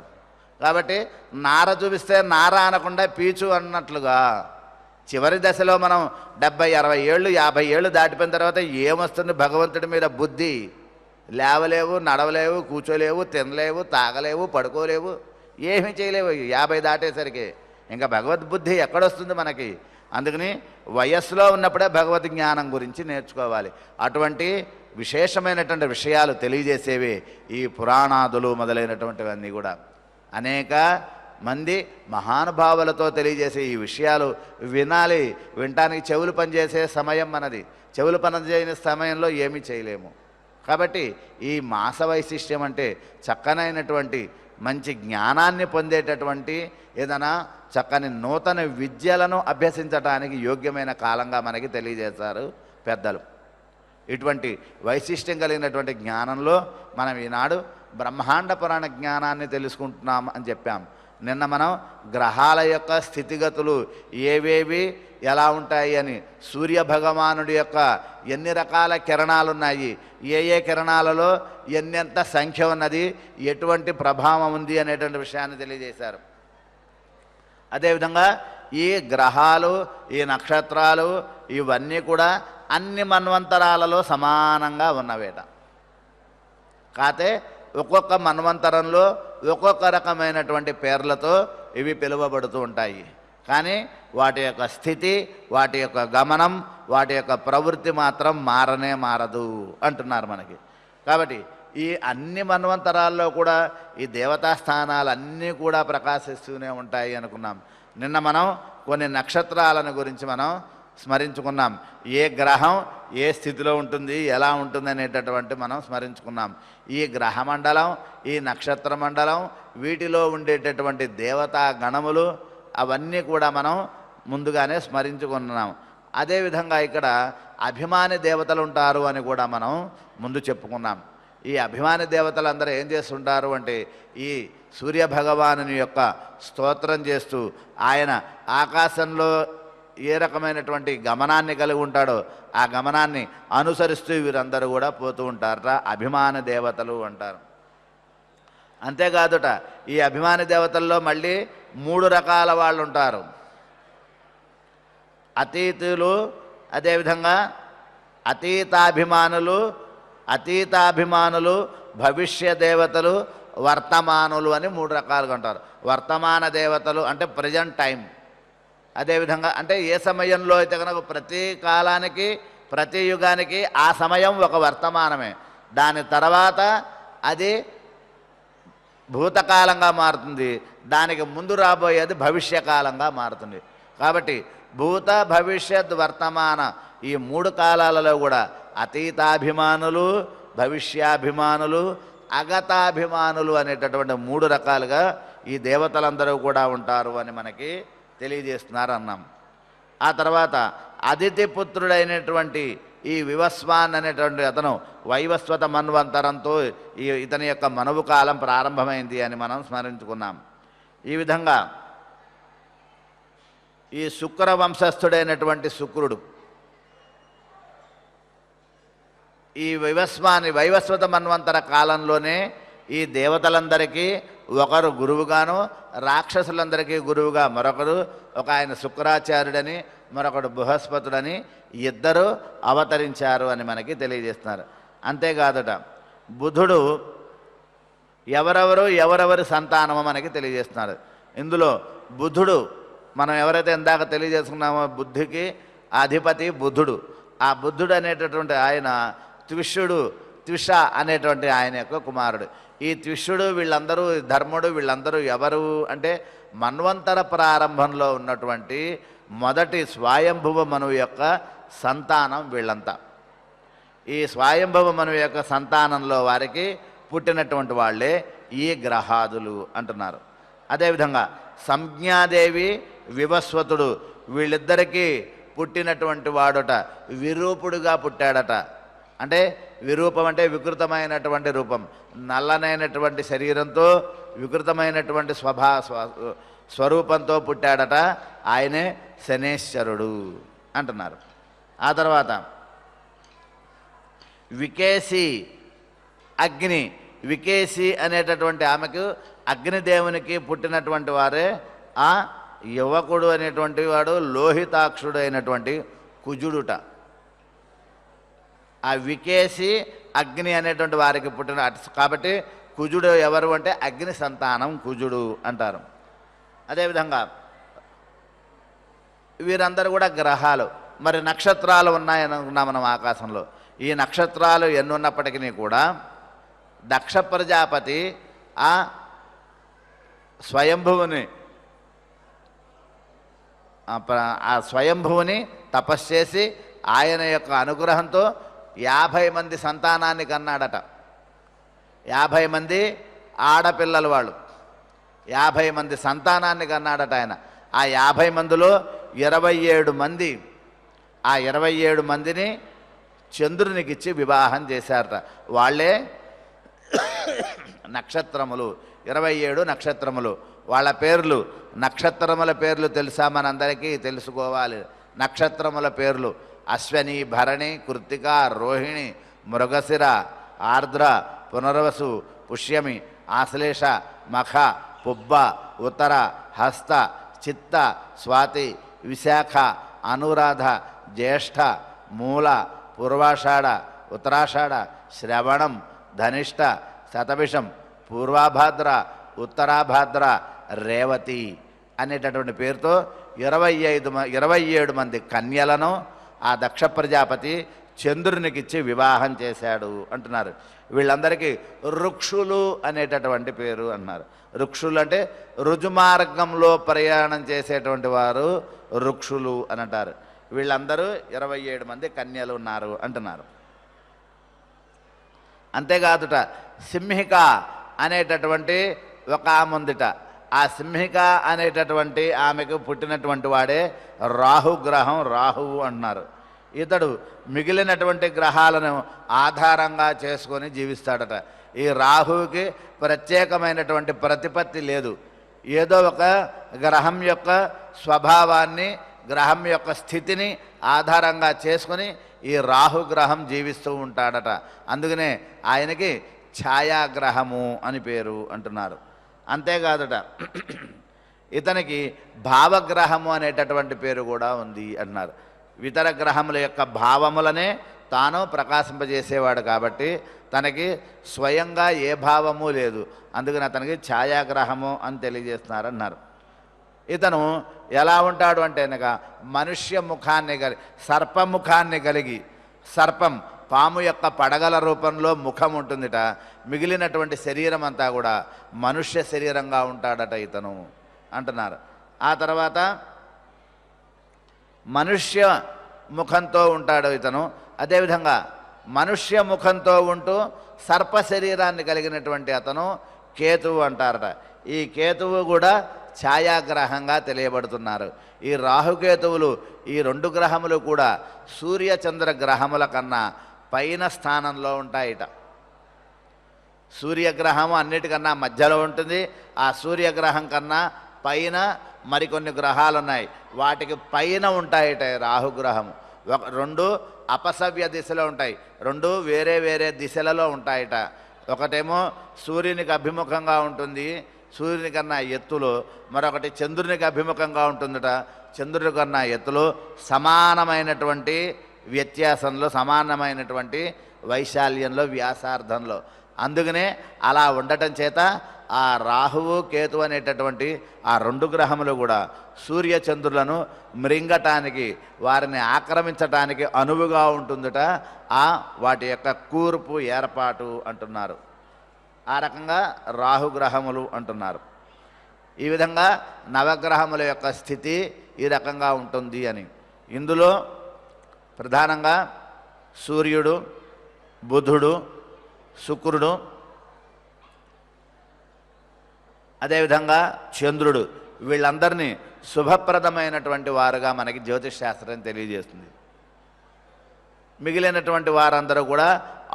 కాబట్టి నార చూపిస్తే నారా అనకుండా పీచు అన్నట్లుగా చివరి దశలో మనం 70, 60 ఏళ్ళు, 50 ఏళ్ళు దాటిపోయిన తర్వాత ఏమొస్తుంది? భగవంతుడి మీద బుద్ధి. లేవలేవు, నడవలేవు, కూర్చోలేవు, తినలేవు, తాగలేవు, పడుకోలేవు, ఏమీ చేయలేవు 50 దాటేసరికి. ఇంకా భగవద్బుద్ధి ఎక్కడొస్తుంది మనకి? అందుకని వయస్సులో ఉన్నప్పుడే భగవద్ జ్ఞానం గురించి నేర్చుకోవాలి. అటువంటి విశేషమైనటువంటి విషయాలు తెలియజేసేవి ఈ పురాణాదులు మొదలైనటువంటివన్నీ కూడా. అనేక మంది మహానుభావులతో తెలియజేసే ఈ విషయాలు వినాలి. వినటానికి చెవులు పనిచేసే సమయం మనది. చెవులు పనిచేయని సమయంలో ఏమీ చేయలేము. కాబట్టి ఈ మాస వైశిష్ట్యం అంటే చక్కనైనటువంటి మంచి జ్ఞానాన్ని పొందేటటువంటి, ఏదైనా చక్కని నూతన విద్యలను అభ్యసించడానికి యోగ్యమైన కాలంగా మనకి తెలియజేశారు పెద్దలు. ఇటువంటి వైశిష్ట్యం కలిగినటువంటి జ్ఞానంలో మనం ఈనాడు బ్రహ్మాండ పురాణ జ్ఞానాన్ని తెలుసుకుంటున్నాం అని చెప్పాం. నిన్న మనం గ్రహాల యొక్క స్థితిగతులు ఏవేవి ఎలా ఉంటాయి అని, సూర్యభగవానుడి యొక్క ఎన్ని రకాల కిరణాలు ఉన్నాయి, ఏ ఏ కిరణాలలో ఎంత సంఖ్య ఉన్నది, ఎటువంటి ప్రభావం ఉంది అనేటువంటి విషయాన్ని తెలియజేశారు. అదేవిధంగా ఈ గ్రహాలు, ఈ నక్షత్రాలు ఇవన్నీ కూడా అన్ని మన్వంతరాలలో సమానంగా ఉన్నవేట. కాతే ఒక్కొక్క మన్వంతరంలో ఒక్కొక్క రకమైనటువంటి పేర్లతో ఇవి పిలువబడుతూ ఉంటాయి. కానీ వాటి యొక్క స్థితి, వాటి యొక్క గమనం, వాటి యొక్క ప్రవృత్తి మాత్రం మారనే మారదు అంటున్నారు మనకి. కాబట్టి ఈ అన్ని మన్వంతరాల్లో కూడా ఈ దేవతా స్థానాలు అన్నీ కూడా ప్రకాశిస్తూనే ఉంటాయి అనుకున్నాం. నిన్న మనం కొన్ని నక్షత్రాలను గురించి మనం స్మరించుకున్నాం. ఏ గ్రహం ఏ స్థితిలో ఉంటుంది, ఎలా ఉంటుంది అనేటటువంటి మనం స్మరించుకున్నాం. ఈ గ్రహమండలం, ఈ నక్షత్ర మండలం, వీటిలో ఉండేటటువంటి దేవతా గణములు అవన్నీ కూడా మనం ముందుగానే స్మరించుకున్నాం. అదేవిధంగా ఇక్కడ అభిమాని దేవతలు ఉంటారు అని కూడా మనం ముందు చెప్పుకున్నాం. ఈ అభిమాని దేవతలందరూ ఏం చేస్తుంటారు అంటే ఈ సూర్యభగవానుని యొక్క స్తోత్రం చేస్తూ ఆయన ఆకాశంలో ఏ రకమైనటువంటి గమనాన్ని కలిగి ఉంటాడో ఆ గమనాన్ని అనుసరిస్తూ వీరందరూ కూడా పోతూ ఉంటారట. అభిమాన దేవతలు అంటారు. అంతేకాదుట ఈ అభిమాని దేవతల్లో మళ్ళీ 3 రకాల వాళ్ళు ఉంటారు. అతీతులు, అదేవిధంగా అతీతాభిమానులు, భవిష్య దేవతలు, వర్తమానులు అని 3 రకాలుగా ఉంటారు. వర్తమాన దేవతలు అంటే ప్రజెంట్ టైం. అదేవిధంగా అంటే ఏ సమయంలో అయితే కనుక ప్రతి కాలానికి ప్రతి యుగానికి ఆ సమయం ఒక వర్తమానమే, దాని తర్వాత అది భూతకాలంగా మారుతుంది, దానికి ముందు రాబోయేది భవిష్యకాలంగా మారుతుంది. కాబట్టి భూత భవిష్యత్ వర్తమాన ఈ 3 కాలాలలో కూడా అతీతాభిమానులు, భవిష్యాభిమానులు, అగతాభిమానులు అనేటటువంటి 3 రకాలుగా ఈ దేవతలందరూ కూడా ఉంటారు అని మనకి తెలియజేస్తున్నారు అన్నాం. ఆ తర్వాత అదితి పుత్రుడైనటువంటి ఈ వివస్వాన్ అనేటువంటి అతను వైవస్వత మన్వంతరంతో ఇతని యొక్క మనువు కాలం ప్రారంభమైంది అని మనం స్మరించుకున్నాం. ఈ విధంగా ఈ శుక్ర వంశస్థుడైనటువంటి శుక్రుడు ఈ వైవస్వత మన్వంతర కాలంలోనే ఈ దేవతలందరికీ ఒకరు గురువుగాను, రాక్షసులందరికీ గురువుగా మరొకరు, ఒక ఆయన శుక్రాచార్యుడని మరొకడు బృహస్పతుడని ఇద్దరు అవతరించారు అని మనకి తెలియజేస్తున్నారు. అంతేకాదుట బుధుడు ఎవరెవరి సంతానమో మనకి తెలియజేస్తున్నారు. ఇందులో బుధుడు మనం ఎవరైతే ఇందాక తెలియజేసుకున్నామో బుద్ధికి అధిపతి బుధుడు. ఆ బుద్ధుడు అనేటటువంటి ఆయన త్విష అనేటువంటి ఆయన యొక్క కుమారుడు. ఈ త్విషుడు వీళ్ళందరూ ధర్ముడు వీళ్ళందరూ ఎవరు అంటే మన్వంతర ప్రారంభంలో ఉన్నటువంటి మొదటి స్వయంభువ మనువు యొక్క సంతానం వీళ్ళంతా. ఈ స్వయంభవ మనువు యొక్క సంతానంలో వారికి పుట్టినటువంటి వాళ్ళే ఈ గ్రహాదులు అంటున్నారు. అదేవిధంగా సంజ్ఞాదేవి వివస్వతుడు వీళ్ళిద్దరికీ పుట్టినటువంటి వాడుట విరూపుడుగా పుట్టాడట. అంటే విరూపం అంటే వికృతమైనటువంటి రూపం, నల్లనైనటువంటి శరీరంతో వికృతమైనటువంటి స్వరూపంతో పుట్టాడట. ఆయనే శనేశ్వరుడు అంటున్నారు. ఆ తర్వాత వికేసి అగ్ని, వికేసి అనేటటువంటి ఆమెకు అగ్నిదేవునికి పుట్టినటువంటి వారే ఆ యువకుడు అనేటువంటి వాడు లోహితాక్షుడు అయినటువంటి కుజుడుట. ఆ వికేసి అగ్ని అనేటువంటి వారికి పుట్టిన కాబట్టి కుజుడు ఎవరు అంటే అగ్ని సంతానం కుజుడు అంటారు. అదేవిధంగా వీరందరూ కూడా గ్రహాలు. మరి నక్షత్రాలు ఉన్నాయని అనుకున్నాం మనం ఆకాశంలో. ఈ నక్షత్రాలు ఎన్ని ఉన్నప్పటికీ కూడా దక్ష ప్రజాపతి ఆ స్వయంభువుని తపస్సేసి ఆయన యొక్క అనుగ్రహంతో 50 మంది సంతానాన్ని కన్నాడట. 50 మంది ఆడపిల్లలు వాళ్ళు 50 మంది సంతానాన్ని కన్నాడట ఆయన. ఆ 50 మందిలో 27 మంది, ఆ 27 మందిని చంద్రునికిచ్చి వివాహం చేశారట. వాళ్ళే నక్షత్రములు. 27 నక్షత్రములు. వాళ్ళ పేర్లు, నక్షత్రముల పేర్లు తెలుసా మనందరికీ? తెలుసుకోవాలి. నక్షత్రముల పేర్లు అశ్వని, భరణి, కృత్తిక, రోహిణి, మృగశిర, ఆర్ద్ర, పునర్వసు, పుష్యమి, ఆశ్లేష, మఖ, పుబ్బ, ఉత్తర, హస్త, చిత్త, స్వాతి, విశాఖ, అనురాధ, జ్యేష్ఠ, మూల, పూర్వాషాఢ, ఉత్తరాషాఢ, శ్రవణం, ధనిష్ట, శతభిషం, పూర్వాభాద్ర, ఉత్తరాభాద్ర, రేవతి అనేటటువంటి పేరుతో 27 మంది కన్యలను ఆ దక్ష ప్రజాపతి చంద్రునికిచ్చి వివాహం చేశాడు అంటున్నారు. వీళ్ళందరికీ రుక్షులు అనేటటువంటి పేరు అన్నారు. రుక్షులు అంటే రుజుమార్గంలో ప్రయాణం చేసేటువంటి వారు రుక్షులు అని అంటారు. వీళ్ళందరూ 27 మంది కన్యలు ఉన్నారు అంటున్నారు. అంతేకాదుట సింహిక అనేటటువంటి ఒక ఆమె ఉందిట. ఆ సింహిక అనేటటువంటి ఆమెకు పుట్టినటువంటి వాడే రాహుగ్రహం, రాహువు అంటున్నారు. ఇతడు మిగిలినటువంటి గ్రహాలను ఆధారంగా చేసుకొని జీవిస్తాడట. ఈ రాహువుకి ప్రత్యేకమైనటువంటి ప్రతిపత్తి లేదు. ఏదో ఒక గ్రహం యొక్క స్వభావాన్ని, గ్రహం యొక్క స్థితిని ఆధారంగా చేసుకొని ఈ రాహుగ్రహం జీవిస్తూ ఉంటాడట. అందుకనే ఆయనకి ఛాయాగ్రహము అని పేరు అంటున్నారు. అంతేకాదట ఇతనికి భావగ్రహము అనేటటువంటి పేరు కూడా ఉంది అన్నారు. ఇతర గ్రహముల యొక్క భావములనే తాను ప్రకాశింపజేసేవాడు కాబట్టి తనకి స్వయంగా ఏ భావము లేదు. అందుకని అతనికి ఛాయాగ్రహము అని తెలియజేస్తున్నారన్నారు. ఇతను ఎలా ఉంటాడు అంటే కనుక మనుష్య ముఖాన్ని సర్పముఖాన్ని కలిగి, సర్పం పాము యొక్క పడగల రూపంలో ముఖం ఉంటుందిట. మిగిలినటువంటి శరీరం అంతా కూడా మనుష్య శరీరంగా ఉంటాడట ఇతను అంటున్నారు. ఆ తర్వాత మనుష్య ముఖంతో ఉంటాడు ఇతను. అదేవిధంగా మనుష్య ముఖంతో ఉంటూ సర్ప శరీరాన్ని కలిగినటువంటి అతను కేతువు అంటారట. ఈ కేతువు కూడా ఛాయాగ్రహంగా తెలియబడుతున్నారు. ఈ రాహుకేతువులు ఈ 2 గ్రహములు కూడా సూర్యచంద్ర గ్రహముల కన్నా పైన స్థానంలో ఉంటాయిట. సూర్యగ్రహము అన్నిటికన్నా మధ్యలో ఉంటుంది. ఆ సూర్యగ్రహం కన్నా పైన మరికొన్ని గ్రహాలు ఉన్నాయి, వాటికి పైన ఉంటాయిట రాహుగ్రహము. 2 అపసవ్య దిశలో ఉంటాయి, 2 వేరే వేరే దిశలలో ఉంటాయిట. ఒకటేమో సూర్యునికి అభిముఖంగా ఉంటుంది, సూర్యుని కన్నా ఎత్తులో. మరొకటి చంద్రునికి అభిముఖంగా ఉంటుందట, చంద్రుడి కన్నా ఎత్తులో. సమానమైనటువంటి వ్యత్యాసంలో, సమానమైనటువంటి వైశాల్యంలో, వ్యాసార్థంలో. అందుకనే అలా ఉండటం చేత ఆ రాహువు కేతు అనేటటువంటి ఆ 2 గ్రహములు కూడా సూర్యచంద్రులను మృంగటానికి, వారిని ఆక్రమించటానికి అనువుగా ఉంటుందట. వాటి యొక్క కూర్పు ఏర్పాటు అంటున్నారు. ఆ రకంగా రాహుగ్రహములు అంటున్నారు. ఈ విధంగా నవగ్రహముల యొక్క స్థితి ఈ రకంగా ఉంటుంది అని. ఇందులో ప్రధానంగా సూర్యుడు, బుధుడు, శుక్రుడు, అదేవిధంగా చంద్రుడు, వీళ్ళందరినీ శుభప్రదమైనటువంటి వారుగా మనకి జ్యోతిష్ శాస్త్రం తెలియజేస్తుంది. మిగిలినటువంటి వారందరూ కూడా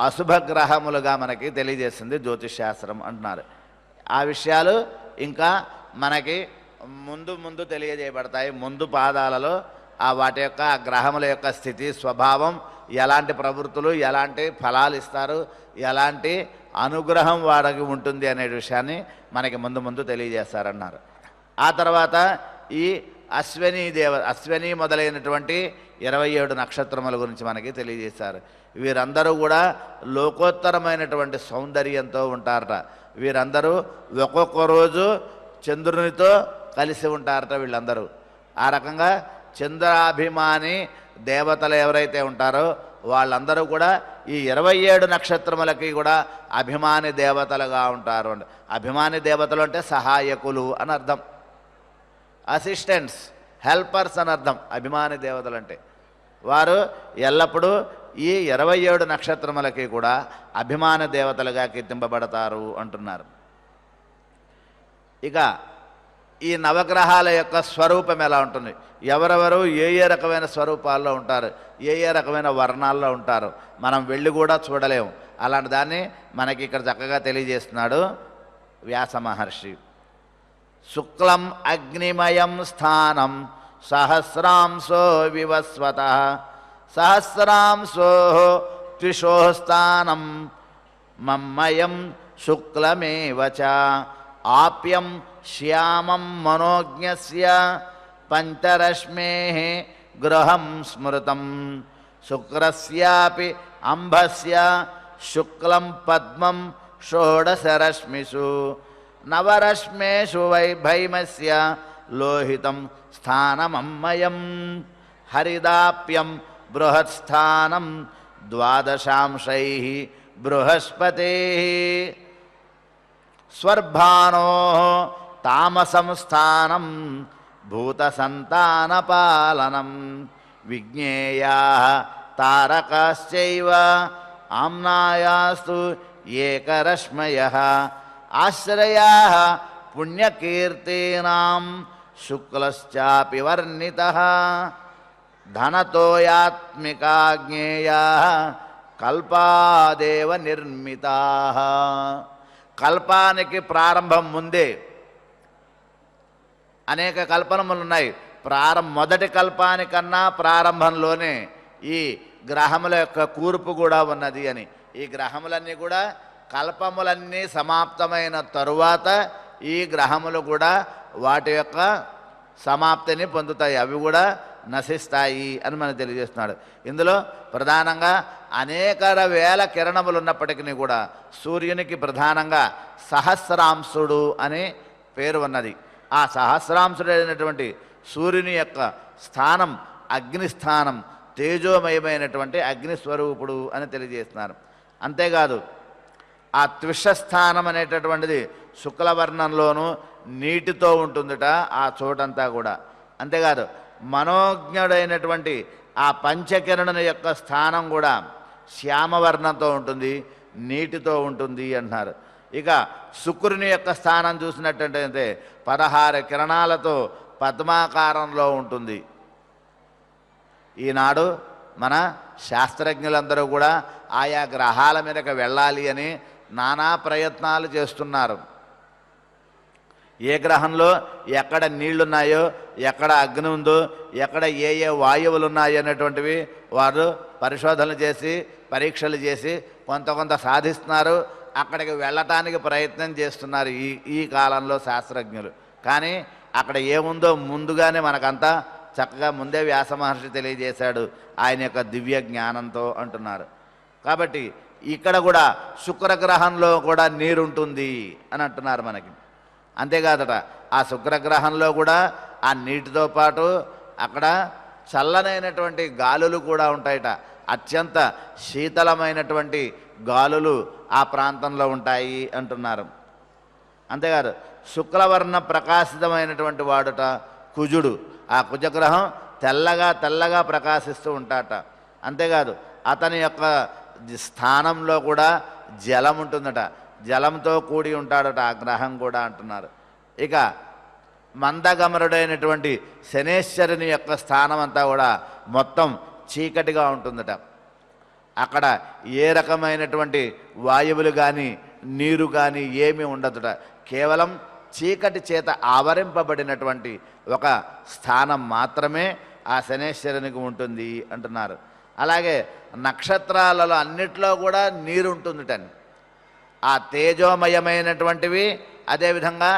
అశుభ గ్రహములుగా మనకి తెలియజేస్తుంది జ్యోతిష్ శాస్త్రం అంటున్నారు. ఆ విషయాలు ఇంకా మనకి ముందు తెలియజేయబడతాయి. ముందు పాదాలలో వాటి యొక్క గ్రహముల యొక్క స్థితి, స్వభావం, ఎలాంటి ప్రవృత్తులు, ఎలాంటి ఫలాలు ఇస్తారు, ఎలాంటి అనుగ్రహం వాడికి ఉంటుంది అనే విషయాన్ని మనకి ముందు తెలియజేస్తారన్నారు. ఆ తర్వాత ఈ అశ్వని మొదలైనటువంటి 27 నక్షత్రముల గురించి మనకి తెలియజేశారు. వీరందరూ కూడా లోకోత్తరమైనటువంటి సౌందర్యంతో ఉంటారట. వీరందరూ ఒక్కొక్క రోజు చంద్రునితో కలిసి ఉంటారట వీళ్ళందరూ. ఆ రకంగా చంద్రాభిమాని దేవతలు ఎవరైతే ఉంటారో వాళ్ళందరూ కూడా ఈ 27 నక్షత్రములకి కూడా అభిమాని దేవతలుగా ఉంటారు. అభిమాని దేవతలు అంటే సహాయకులు అని అర్థం, అసిస్టెంట్స్, హెల్పర్స్ అని అర్థం. అభిమాని దేవతలు అంటే వారు ఎల్లప్పుడూ ఈ 27 నక్షత్రములకి కూడా అభిమాన దేవతలుగా కీర్తింపబడతారు అంటున్నారు. ఇక ఈ నవగ్రహాల యొక్క స్వరూపం ఎలా ఉంటుంది, ఎవరెవరు ఏ రకమైన స్వరూపాల్లో ఉంటారు, ఏ రకమైన వర్ణాల్లో ఉంటారు, మనం వెళ్ళి కూడా చూడలేము. అలాంటి దాన్ని మనకి ఇక్కడ చక్కగా తెలియజేస్తున్నాడు వ్యాస మహర్షి. శుక్లం అగ్నిమయం స్థానం సహస్రాంశో వివస్వత సహస్రాంశో ద్విషో స్థానం మమ్మయం శుక్లమేవ చ ఆప్యం శ్యామం మనోజ్ఞస్య పంచరశ్మేః గృహం స్మృతం శుక్రస్యాపి అంబస్య శుక్లం పద్మం షోడశరశ్మిషు నవరశ్మేషు వైభైమస్య లోహితం స్థానమమ్మయం హరిదాప్యం బృహత్స్థానం ద్వాదశాంశై బృహస్పతే స్వర్భానో తామసం స్థానం భూతసంతానపాలనం విజ్ఞేయా తారకాశ్చైవ ఆమ్నాయాస్తు ఏకరశ్మయః ఆశ్రయాః పుణ్యకీర్తీనాం శుక్లశ్చాపి వర్ణితః ధనతోయాత్మికా జ్ఞేయాః కల్పాదేవ నిర్మితాః. కల్పానికి ప్రారంభం ముందే అనేక కల్పనములు ఉన్నాయి. మొదటి కల్పానికన్నా ప్రారంభంలోనే ఈ గ్రహముల యొక్క కూర్పు కూడా ఉన్నది అని. ఈ గ్రహములన్నీ కూడా కల్పములన్నీ సమాప్తమైన తరువాత ఈ గ్రహములు కూడా వాటి యొక్క సమాప్తిని పొందుతాయి, అవి కూడా నశిస్తాయి అని మనకు తెలియజేస్తున్నాడు. ఇందులో ప్రధానంగా అనేక వేల కిరణములు ఉన్నప్పటికీ కూడా సూర్యునికి ప్రధానంగా సహస్రాంశుడు అనే పేరు ఉన్నది. ఆ సహస్రాంశుడైనటువంటి సూర్యుని యొక్క స్థానం అగ్నిస్థానం, తేజోమయమైనటువంటి అగ్నిస్వరూపుడు అని తెలియజేస్తున్నారు. అంతేకాదు ఆ త్విషస్థానం అనేటటువంటిది శుక్లవర్ణంలోనూ నీటితో ఉంటుందిట ఆ చోటంతా కూడా. అంతేకాదు మనోజ్ఞుడైనటువంటి ఆ పంచకిరణుని యొక్క స్థానం కూడా శ్యామవర్ణంతో ఉంటుంది, నీటితో ఉంటుంది అంటున్నారు. ఇక శుక్రుని యొక్క స్థానం చూసినట్టయితే 16 కిరణాలతో పద్మాకారంలో ఉంటుంది. ఈనాడు మన శాస్త్రజ్ఞులందరూ కూడా ఆయా గ్రహాల మీదకి వెళ్ళాలి అని నానా ప్రయత్నాలు చేస్తున్నారు. ఏ గ్రహంలో ఎక్కడ నీళ్లున్నాయో, ఎక్కడ అగ్ని ఉందో, ఎక్కడ ఏ ఏ వాయువులు ఉన్నాయో అనేటువంటివి వారు పరిశోధనలు చేసి పరీక్షలు చేసి కొంత సాధిస్తున్నారు. అక్కడికి వెళ్ళటానికి ప్రయత్నం చేస్తున్నారు ఈ కాలంలో శాస్త్రజ్ఞులు. కానీ అక్కడ ఏముందో ముందుగానే మనకంతా చక్కగా ముందే వ్యాస మహర్షి తెలియజేశాడు ఆయన యొక్క దివ్య జ్ఞానంతో అంటున్నారు. కాబట్టి ఇక్కడ కూడా శుక్రగ్రహంలో కూడా నీరుంటుంది అని అంటున్నారు మనకి. అంతేకాదట ఆ శుక్రగ్రహంలో కూడా ఆ నీటితో పాటు అక్కడ చల్లనైనటువంటి గాలులు కూడా ఉంటాయట. అత్యంత శీతలమైనటువంటి గాలులు ఆ ప్రాంతంలో ఉంటాయి అంటున్నారు. అంతేకాదు శుక్లవర్ణ ప్రకాశితమైనటువంటి వాడుట కుజుడు. ఆ కుజగ్రహం తెల్లగా ప్రకాశిస్తూ ఉంటాట. అంతేకాదు అతని యొక్క స్థానంలో కూడా జలం ఉంటుందట, జలంతో కూడి ఉంటాడట ఆ గ్రహం కూడా అంటున్నారు. ఇక మందగమరుడైనటువంటి శనేశ్వరుని యొక్క స్థానం అంతా కూడా మొత్తం చీకటిగా ఉంటుందట. అక్కడ ఏ రకమైనటువంటి వాయువులు కానీ నీరు కానీ ఏమీ ఉండదుట. కేవలం చీకటి చేత ఆవరింపబడినటువంటి ఒక స్థానం మాత్రమే ఆ శనేశ్వరునికి ఉంటుంది అంటున్నారు. అలాగే నక్షత్రాలలో అన్నిట్లో కూడా నీరు ఉంటుందిటని. ఆ తేజోమయమైనటువంటివి అదేవిధంగా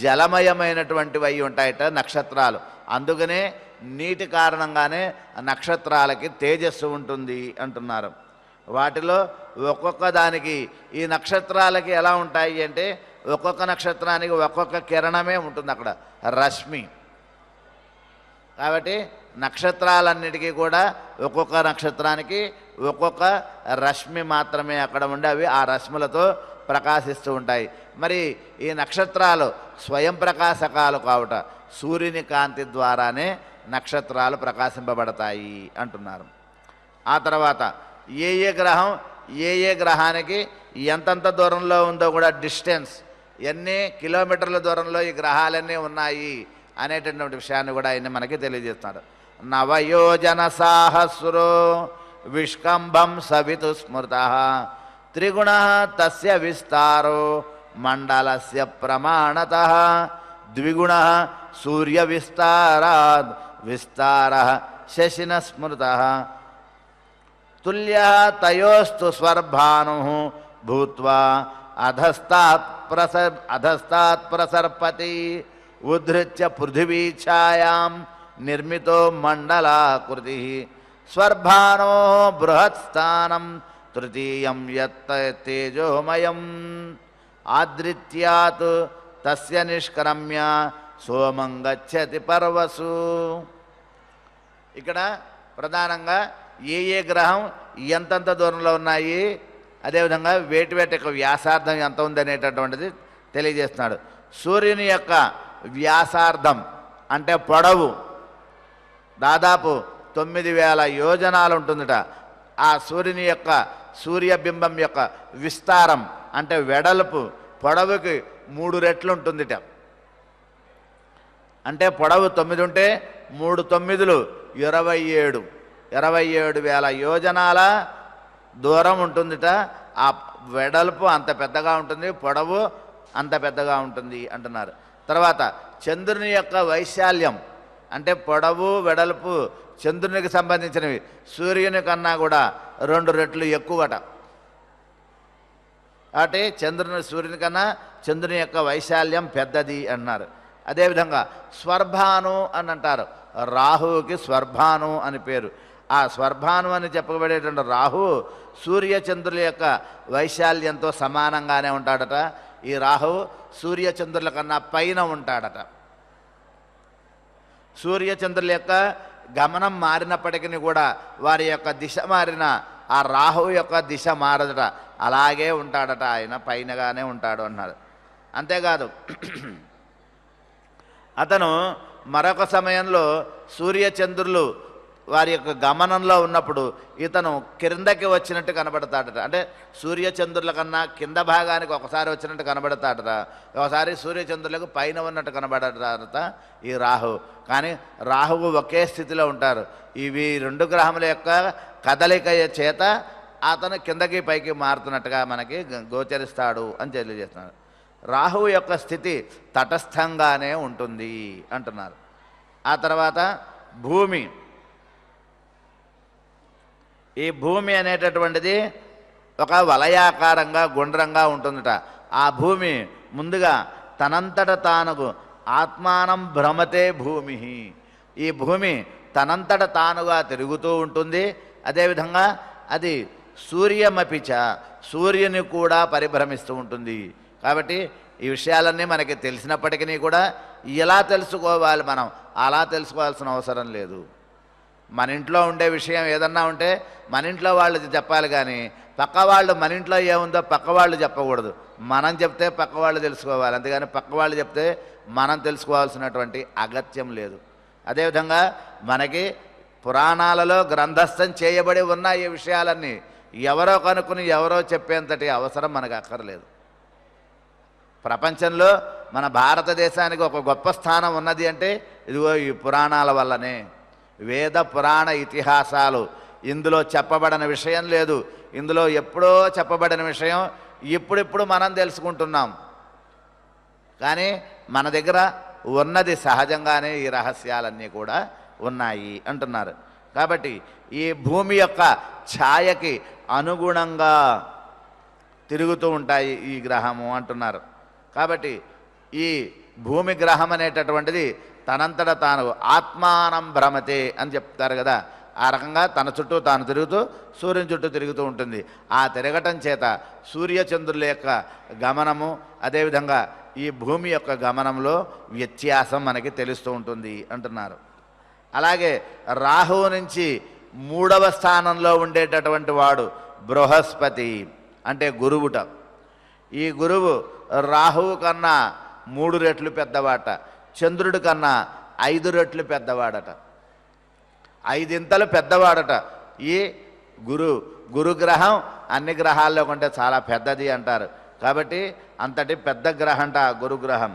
జలమయమైనటువంటివి అయి ఉంటాయట నక్షత్రాలు. అందుకనే నీటి కారణంగానే నక్షత్రాలకి తేజస్సు ఉంటుంది అంటున్నారు. వాటిలో ఒక్కొక్క దానికి ఈ నక్షత్రాలకి ఎలా ఉంటాయి అంటే ఒక్కొక్క నక్షత్రానికి ఒక్కొక్క కిరణమే ఉంటుంది అక్కడ, రశ్మి. కాబట్టి నక్షత్రాలన్నిటికీ కూడా ఒక్కొక్క నక్షత్రానికి ఒక్కొక్క రశ్మి మాత్రమే అక్కడ ఉండి అవి ఆ రశ్ములతో ప్రకాశిస్తూ ఉంటాయి. మరి ఈ నక్షత్రాలు స్వయం ప్రకాశకాలు కావుట సూర్యుని కాంతి ద్వారానే నక్షత్రాలు ప్రకాశింపబడతాయి అంటున్నారు. ఆ తర్వాత ఏ గ్రహం ఏ గ్రహానికి ఎంతంత దూరంలో ఉందో కూడా డిస్టెన్స్, ఎన్ని కిలోమీటర్ల దూరంలో ఈ గ్రహాలన్నీ ఉన్నాయి అనేటటువంటి విషయాన్ని కూడా ఆయన మనకి తెలియజేస్తున్నాడు. నవయోజన సాహస్రో విష్కంభం సవితు స్మృత త్రిగుణ తస్య విస్తారో మండలస్య ప్రమాణత ద్విగుణ సూర్య విస్తారాద్ విస్తార శశిన స్మృత తుల్య తయోస్తు స్వర్భాను భూత్వా అధస్తాత్ ప్రసర్పతి ఉద్ధృత్య పృథివీ ఛాయాం నిర్మితో మండలాకృతి స్వర్భానో బృహత్స్థానం తృతీయం యత్ తేజోమయం ఆద్రిత్యాత్ తస్య నిష్క్రమ్య సోమం గచ్చతి పర్వసు. ఇక్కడ ప్రధానంగా ఏ ఏ గ్రహం ఎంతంత దూరంలో ఉన్నాయి, అదేవిధంగా వేటి యొక్క వ్యాసార్థం ఎంత ఉందనేటటువంటిది తెలియజేస్తున్నాడు. సూర్యుని యొక్క వ్యాసార్థం అంటే పొడవు దాదాపు 9000 యోజనాలు ఉంటుందట. ఆ సూర్యుని యొక్క సూర్యబింబం యొక్క విస్తారం అంటే వెడల్పు పొడవుకి 3 రెట్లు ఉంటుందిట. అంటే పొడవు 9 ఉంటే 3 9లు 27,000 యోజనాల దూరం ఉంటుందిట. ఆ వెడల్పు అంత పెద్దగా ఉంటుంది, పొడవు అంత పెద్దగా ఉంటుంది అంటున్నారు. తర్వాత చంద్రుని యొక్క వైశాల్యం అంటే పొడవు వెడల్పు చంద్రునికి సంబంధించినవి సూర్యుని కన్నా కూడా 2 రెట్లు ఎక్కువట. అంటే సూర్యుని కన్నా చంద్రుని యొక్క వైశాల్యం పెద్దది అన్నారు. అదేవిధంగా స్వర్భాను అని అంటారు. రాహువుకి స్వర్భాను అని పేరు. ఆ స్వర్భాను అని చెప్పబడేటువంటి రాహు సూర్యచంద్రుల యొక్క వైశాల్యంతో సమానంగానే ఉంటాడట. ఈ రాహువు సూర్యచంద్రుల కన్నా పైన ఉంటాడట. సూర్యచంద్రుల యొక్క గమనం మారినప్పటికీ కూడా వారి యొక్క దిశ మారిన ఆ రాహువు యొక్క దిశ మారదట, అలాగే ఉంటాడట. ఆయన పైనగానే ఉంటాడు అన్నారు. అంతేకాదు అతను మరొక సమయంలో సూర్యచంద్రులు వారి యొక్క గమనంలో ఉన్నప్పుడు ఇతను క్రిందకి వచ్చినట్టు కనబడతాడట. అంటే సూర్యచంద్రుల కన్నా కింద భాగానికి ఒకసారి వచ్చినట్టు కనబడతాడట, ఒకసారి సూర్యచంద్రులకు పైన ఉన్నట్టు కనబడతాడట ఈ రాహువు. కానీ రాహువు ఒకే స్థితిలో ఉంటారు. ఇవి 2 గ్రహముల యొక్క కదలిక చేత అతను కిందకి పైకి మారుతున్నట్టుగా మనకి గోచరిస్తాడు అని తెలియజేస్తున్నారు. రాహువు యొక్క స్థితి తటస్థంగానే ఉంటుంది అంటున్నారు. ఆ తర్వాత భూమి, ఈ భూమి అనేటటువంటిది ఒక వలయాకారంగా గుండ్రంగా ఉంటుందట. ఆ భూమి ముందుగా తనంతట తానుగు ఆత్మానం భ్రమతే భూమి, ఈ భూమి తనంతట తానుగా తిరుగుతూ ఉంటుంది. అదేవిధంగా అది సూర్యమపిచ, సూర్యుని కూడా పరిభ్రమిస్తూ ఉంటుంది. కాబట్టి ఈ విషయాలన్నీ మనకి తెలిసినప్పటికీ కూడా ఎలా తెలుసుకోవాలి, మనం అలా తెలుసుకోవాల్సిన అవసరం లేదు. మన ఇంట్లో ఉండే విషయం ఏదన్నా ఉంటే మన ఇంట్లో వాళ్ళు చెప్పాలి, కానీ పక్క వాళ్ళు మన ఇంట్లో ఏముందో పక్క వాళ్ళు చెప్పకూడదు. మనం చెప్తే పక్క వాళ్ళు తెలుసుకోవాలి, అంతేగాని పక్క వాళ్ళు చెప్తే మనం తెలుసుకోవాల్సినటువంటి అగత్యం లేదు. అదేవిధంగా మనకి పురాణాలలో గ్రంథస్థం చేయబడి ఉన్న ఈ విషయాలన్నీ ఎవరో కనుక్కుని ఎవరో చెప్పేంతటి అవసరం మనకు అక్కర్లేదు. ప్రపంచంలో మన భారతదేశానికి ఒక గొప్ప స్థానం ఉన్నది అంటే ఇదిగో ఈ పురాణాల వల్లనే. వేద పురాణ ఇతిహాసాలు, ఇందులో చెప్పబడిన విషయం లేదు, ఇందులో ఎప్పుడో చెప్పబడిన విషయం ఇప్పుడిప్పుడు మనం తెలుసుకుంటున్నాం. కానీ మన దగ్గర ఉన్నది సహజంగానే ఈ రహస్యాలన్నీ కూడా ఉన్నాయి అంటున్నారు. కాబట్టి ఈ భూమి యొక్క ఛాయకి అనుగుణంగా తిరుగుతూ ఉంటాయి ఈ గ్రహము అంటున్నారు. కాబట్టి ఈ భూమి గ్రహం అనేటటువంటిది తనంతట తాను ఆత్మానం భ్రమతే అని చెప్తారు కదా, ఆ రకంగా తన చుట్టూ తాను తిరుగుతూ సూర్యుని చుట్టూ తిరుగుతూ ఉంటుంది. ఆ తిరగటం చేత సూర్యచంద్రుల యొక్క గమనము, అదేవిధంగా ఈ భూమి యొక్క గమనంలో వ్యత్యాసం మనకి తెలుస్తూ ఉంటుంది అంటున్నారు. అలాగే రాహువు నుంచి 3వ స్థానంలో ఉండేటటువంటి వాడు బృహస్పతి, అంటే గురువుట. ఈ గురువు రాహువు కన్నా 3 రెట్లు పెద్దవాట, చంద్రుడి కన్నా 5 రెట్లు పెద్దవాడట, 5 ఇంతలు పెద్దవాడట. ఈ గురుగ్రహం అన్ని గ్రహాల్లో కంటే చాలా పెద్దది అంటారు. కాబట్టి అంతటి పెద్ద గ్రహంట గురుగ్రహం.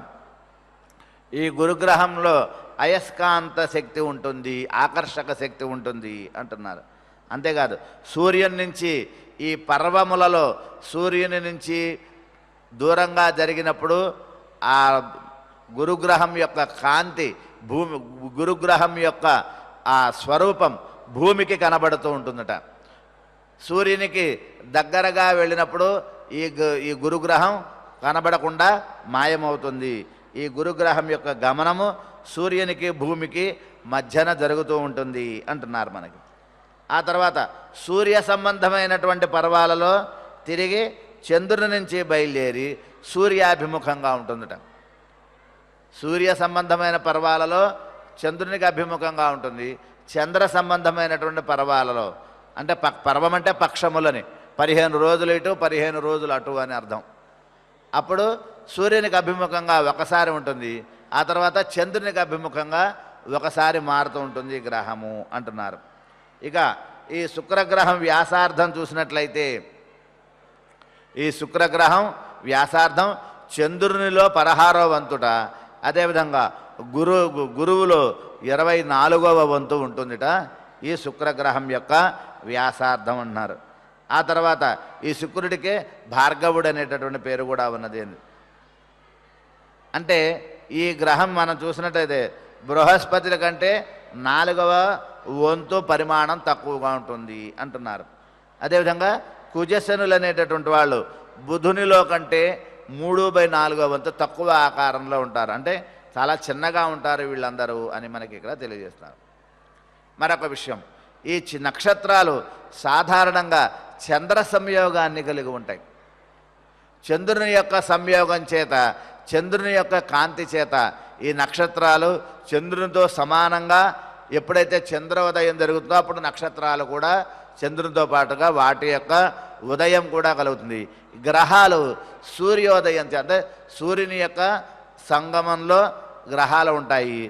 ఈ గురుగ్రహంలో అయస్కాంత శక్తి ఉంటుంది, ఆకర్షక శక్తి ఉంటుంది అంటున్నారు. అంతేకాదు సూర్యుని నుంచి ఈ పర్వములలో సూర్యుని నుంచి దూరంగా జరిగినప్పుడు ఆ గురుగ్రహం యొక్క కాంతి గురుగ్రహం యొక్క ఆ స్వరూపం భూమికి కనబడుతూ ఉంటుందట. సూర్యునికి దగ్గరగా వెళ్ళినప్పుడు ఈ గురుగ్రహం కనబడకుండా మాయమవుతుంది. ఈ గురుగ్రహం యొక్క గమనము సూర్యునికి భూమికి మధ్యన జరుగుతూ ఉంటుంది అంటున్నారు మనకి. ఆ తర్వాత సూర్య సంబంధమైనటువంటి పర్వాలలో తిరిగి చంద్రుని నుంచి బయలుదేరి సూర్యాభిముఖంగా ఉంటుందట. సూర్య సంబంధమైన పర్వాలలో చంద్రునికి అభిముఖంగా ఉంటుంది, చంద్ర సంబంధమైనటువంటి పర్వాలలో అంటే పర్వం అంటే పక్షములని 15 రోజులు ఇటు 15 రోజులు అటు అని అర్థం. అప్పుడు సూర్యునికి అభిముఖంగా ఒకసారి ఉంటుంది, ఆ తర్వాత చంద్రునికి అభిముఖంగా ఒకసారి మారుతూ ఉంటుంది ఈ గ్రహము అంటున్నారు. ఇక ఈ శుక్రగ్రహం వ్యాసార్థం చూసినట్లయితే ఈ శుక్రగ్రహం వ్యాసార్థం చంద్రునిలో 16వ వంతుట, అదేవిధంగా గురువులో 24వ వంతు ఉంటుందిట ఈ శుక్రగ్రహం యొక్క వ్యాసార్థం అన్నారు. ఆ తర్వాత ఈ శుక్రుడికే భార్గవుడు అనేటటువంటి పేరు కూడా ఉన్నది. అంటే ఈ గ్రహం మనం చూసినట్టయితే బృహస్పతి కంటే 4వ వంతు పరిమాణం తక్కువగా ఉంటుంది అంటున్నారు. అదేవిధంగా కుజశనులు అనేటటువంటి వాళ్ళు బుధునిలో కంటే 3/4వ వంతు తక్కువ ఆకారంలో ఉంటారు, అంటే చాలా చిన్నగా ఉంటారు వీళ్ళందరూ అని మనకి ఇక్కడ తెలియజేస్తారు. మరొక విషయం, ఈ నక్షత్రాలు సాధారణంగా చంద్ర సంయోగాన్ని కలిగి ఉంటాయి. చంద్రుని యొక్క సంయోగం చేత, చంద్రుని యొక్క కాంతి చేత ఈ నక్షత్రాలు చంద్రునితో సమానంగా ఎప్పుడైతే చంద్రోదయం జరుగుతుందో అప్పుడు నక్షత్రాలు కూడా చంద్రునితో పాటుగా వాటి యొక్క ఉదయం కూడా కలుగుతుంది. గ్రహాలు సూర్యోదయం అంటే సూర్యుని యొక్క సంగమంలో గ్రహాలు ఉంటాయి,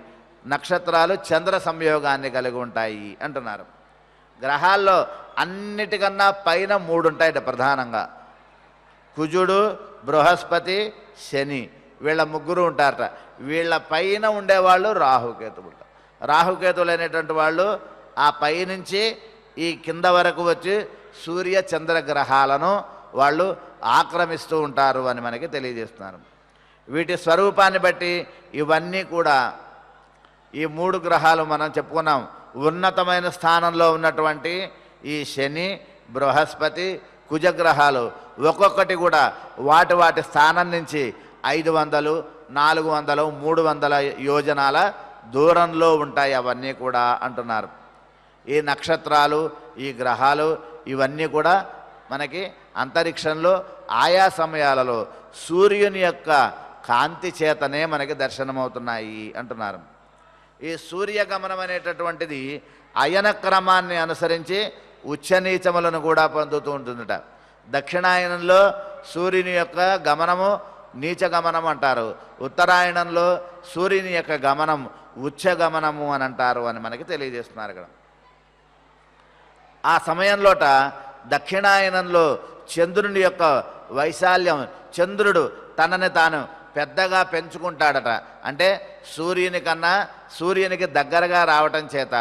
నక్షత్రాలు చంద్ర సంయోగాన్ని కలిగి ఉంటాయి అంటున్నారు. గ్రహాల్లో అన్నిటికన్నా పైన 3 ఉంటాయట ప్రధానంగా. కుజుడు, బృహస్పతి, శని, వీళ్ళ ముగ్గురు ఉంటారట. వీళ్ళ పైన ఉండేవాళ్ళు రాహుకేతువులు. రాహుకేతువులు అనేటువంటి వాళ్ళు ఆ పైనుంచి ఈ కింద వరకు వచ్చి సూర్య చంద్ర గ్రహాలను వాళ్ళు ఆక్రమిస్తూ ఉంటారు అని మనకి తెలియజేస్తున్నారు. వీటి స్వరూపాన్ని బట్టి ఇవన్నీ కూడా ఈ 3 గ్రహాలు మనం చెప్పుకున్నాం. ఉన్నతమైన స్థానంలో ఉన్నటువంటి ఈ శని, బృహస్పతి, కుజగ్రహాలు ఒక్కొక్కటి కూడా వాటి స్థానం నుంచి 500, 400, 300 యోజనాల దూరంలో ఉంటాయి అవన్నీ కూడా అంటున్నారు. ఈ నక్షత్రాలు, ఈ గ్రహాలు ఇవన్నీ కూడా మనకి అంతరిక్షంలో ఆయా సమయాలలో సూర్యుని యొక్క కాంతి చేతనే మనకి దర్శనమవుతున్నాయి అంటున్నారు. ఈ సూర్యగమనం అనేటటువంటిది అయన క్రమాన్ని అనుసరించి ఉచ్చనీచములను కూడా పొందుతూ ఉంటుందట. దక్షిణాయనంలో సూర్యుని యొక్క గమనము నీచగమనం అంటారు, ఉత్తరాయణంలో సూర్యుని యొక్క గమనం ఉచ్చగమనము అని అంటారు అని మనకి తెలియజేస్తున్నారు ఇక్కడ. ఆ సమయంలోట దక్షిణాయనంలో చంద్రుని యొక్క వైశాల్యం, చంద్రుడు తనని తాను పెద్దగా పెంచుకుంటాడట. అంటే సూర్యునికి దగ్గరగా రావటం చేత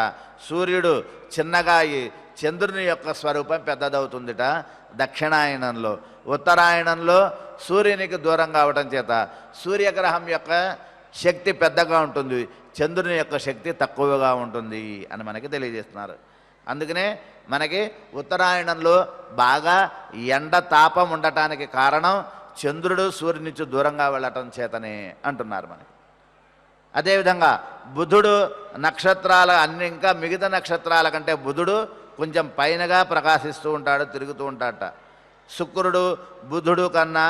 సూర్యుడు చిన్నగా చంద్రుని యొక్క స్వరూపం పెద్దదవుతుందిట దక్షిణాయనంలో. ఉత్తరాయణంలో సూర్యునికి దూరం కావటం చేత సూర్యగ్రహం యొక్క శక్తి పెద్దగా ఉంటుంది, చంద్రుని యొక్క శక్తి తక్కువగా ఉంటుంది అని మనకి తెలియజేస్తున్నారు. అందుకనే మనకి ఉత్తరాయణంలో బాగా ఎండ తాపం ఉండటానికి కారణం చంద్రుడు సూర్యుని నుంచి దూరంగా వెళ్ళటం చేతనే అంటున్నారు మనకి. అదేవిధంగా బుధుడు నక్షత్రాల ఇంకా మిగతా నక్షత్రాల కంటే బుధుడు కొంచెం పైనగా ప్రకాశిస్తూ ఉంటాడు, తిరుగుతూ ఉంటాడట. శుక్రుడు బుధుడు కన్నా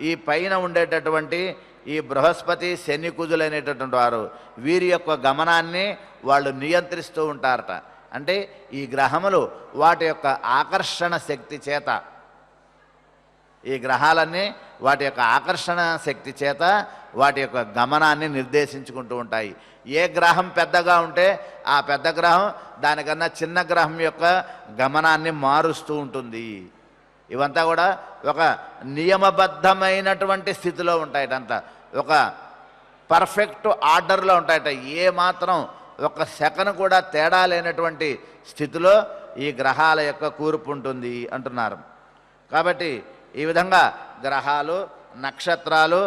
ఈ పైన ఉండేటటువంటి ఈ బృహస్పతి, శని, కుజులు అనేటటువంటి వారు వీరి యొక్క గమనాన్ని వాళ్ళు నియంత్రిస్తూ ఉంటారట. అంటే ఈ గ్రహములు వాటి యొక్క ఆకర్షణ శక్తి చేత, ఈ గ్రహాలన్నీ వాటి యొక్క ఆకర్షణ శక్తి చేత వాటి యొక్క గమనాన్ని నిర్దేశించుకుంటూ ఉంటాయి. ఏ గ్రహం పెద్దగా ఉంటే ఆ పెద్ద గ్రహం దానికన్నా చిన్న గ్రహం యొక్క గమనాన్ని మారుస్తూ ఉంటుంది. ఇవంతా కూడా ఒక నియమబద్ధమైనటువంటి స్థితిలో ఉంటాయటంట, ఒక పర్ఫెక్ట్ ఆర్డర్లో ఉంటాయట. ఏ మాత్రం ఒక సెకను కూడా తేడా లేనటువంటి స్థితిలో ఈ గ్రహాల యొక్క కూర్పు ఉంటుంది అంటున్నారు. కాబట్టి ఈ విధంగా గ్రహాలు, నక్షత్రాలు,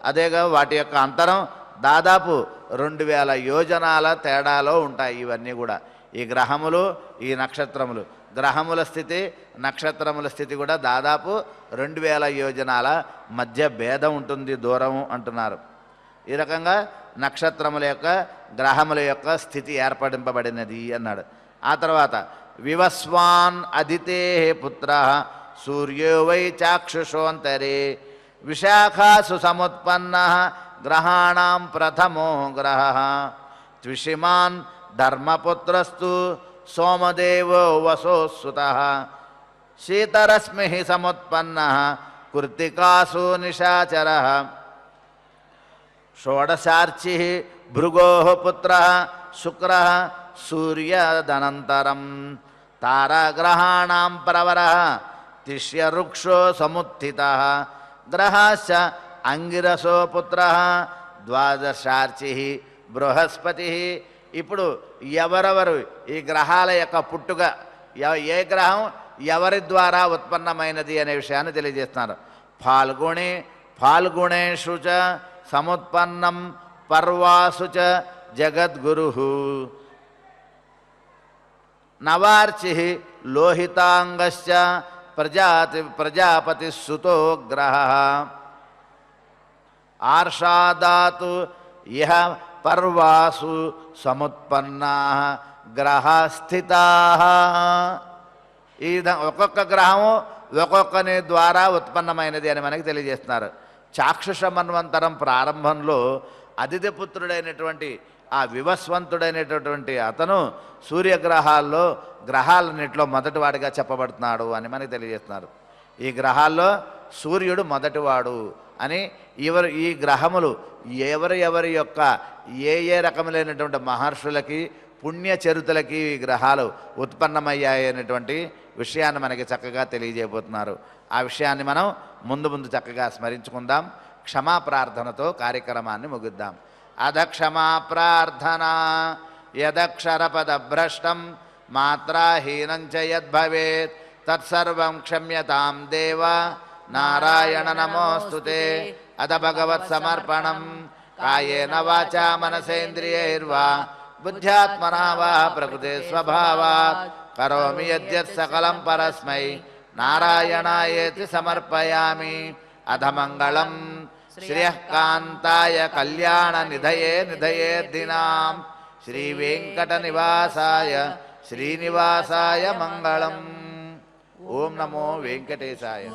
అదేగా వాటి యొక్క అంతరం దాదాపు 2000 యోజనాల తేడాలో ఉంటాయి ఇవన్నీ కూడా. ఈ గ్రహములు, ఈ నక్షత్రములు, గ్రహముల స్థితి, నక్షత్రముల స్థితి కూడా దాదాపు 2000 యోజనాల మధ్య భేదం ఉంటుంది, దూరం అంటున్నారు. ఈ రకంగా నక్షత్రముల యొక్క, గ్రహముల యొక్క స్థితి ఏర్పడింపబడినది అన్నాడు. ఆ తర్వాత వివస్వాన్ అదితే పుత్ర సూర్యో వై చాక్షుషోంతరే విశాఖాసు సముత్పన్న గ్రహాణం ప్రథమో గ్రహ ద్విషిమాన్ ధర్మపుత్రస్తు సోమదేవో వసోసుతః శీతరశ్మి సముత్పన్న కృత్తికాసు నిశాచరః షోడశార్చి భృగో పుత్ర శుక్ర సూర్యదనంతరం తారాగ్రహాణం ప్రవర తిష్యవృక్షో సముత్థితః గ్రహాశ్చ అంగిరసో పుత్ర ద్వాదశార్చి బృహస్పతి. ఇప్పుడు ఎవరెవరు ఈ గ్రహాల యొక్క పుట్టుక, ఏ గ్రహం ఎవరి ద్వారా ఉత్పన్నమైనది అనే విషయాన్ని తెలియజేస్తున్నారు. ఫాల్గుణేషు చ సముత్పన్నం పర్వాసు చ జగద్గురు నవార్చి లోహితాంగశ్చ ప్రజాపతి సుతో గ్రహ ఆర్షాదాతు ఇహ పర్వాసు సముత్పన్నా గ్రహస్థితా. ఈ విధంగా ఒక్కొక్క గ్రహము ఒక్కొక్కని ద్వారా ఉత్పన్నమైనది అని మనకి తెలియజేస్తున్నారు. చాక్షుష మన్వంతరం ప్రారంభంలో అదితిపుత్రుడైనటువంటి ఆ వివస్వంతుడైనటువంటి అతను సూర్యగ్రహాల్లో గ్రహాలన్నింటిలో మొదటివాడిగా చెప్పబడుతున్నాడు అని మనకి తెలియజేస్తున్నారు. ఈ గ్రహాల్లో సూర్యుడు మొదటివాడు అని ఈ గ్రహములు ఎవరి యొక్క ఏ రకములైనటువంటి మహర్షులకి పుణ్యచరితులకి ఈ గ్రహాలు ఉత్పన్నమయ్యాయి అనేటువంటి విషయాన్ని మనకి చక్కగా తెలియజేయబోతున్నారు. ఆ విషయాన్ని మనం ముందు చక్కగా స్మరించుకుందాం. క్షమా ప్రార్థనతో కార్యక్రమాన్ని ముగిద్దాం. అధక్షమా ప్రార్థన యదక్షరపదభ్రష్టం మాత్రాహీనం చ యద్భవేత్ తత్సర్వం క్షమ్యతాం దేవ నారాయణ నమోస్తుతే. అద భగవత్ సమర్పణం కాయేన వాచా మనసేంద్రియైర్వా బుద్ధ్యాత్మనా వా ప్రకృతే స్వభావాత్ కరోమి యద్యత్ సకలం పరస్మై నారాయణాయేతి సమర్పయామి. అధమంగళం శ్రియకాంతాయ కళ్యాణ నిధయేర్దినాం శ్రీ వెంకట నివాసాయ శ్రీనివాసాయ మంగళం. ఓం నమో వెంకటేశాయ.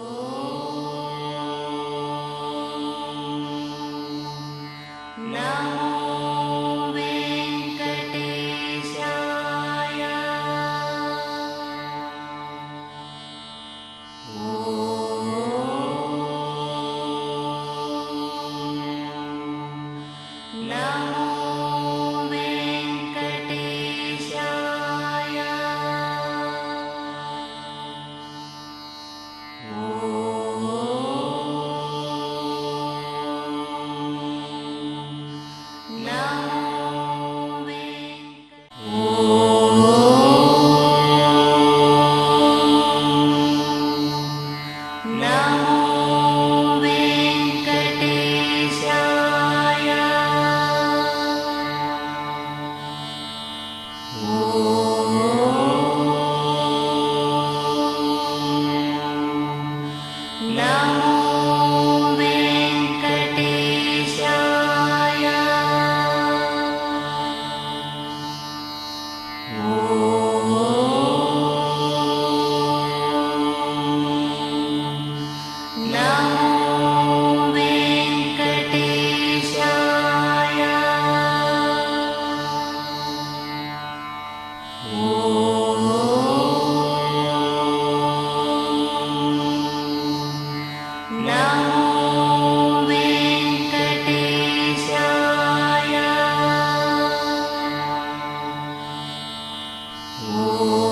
Oh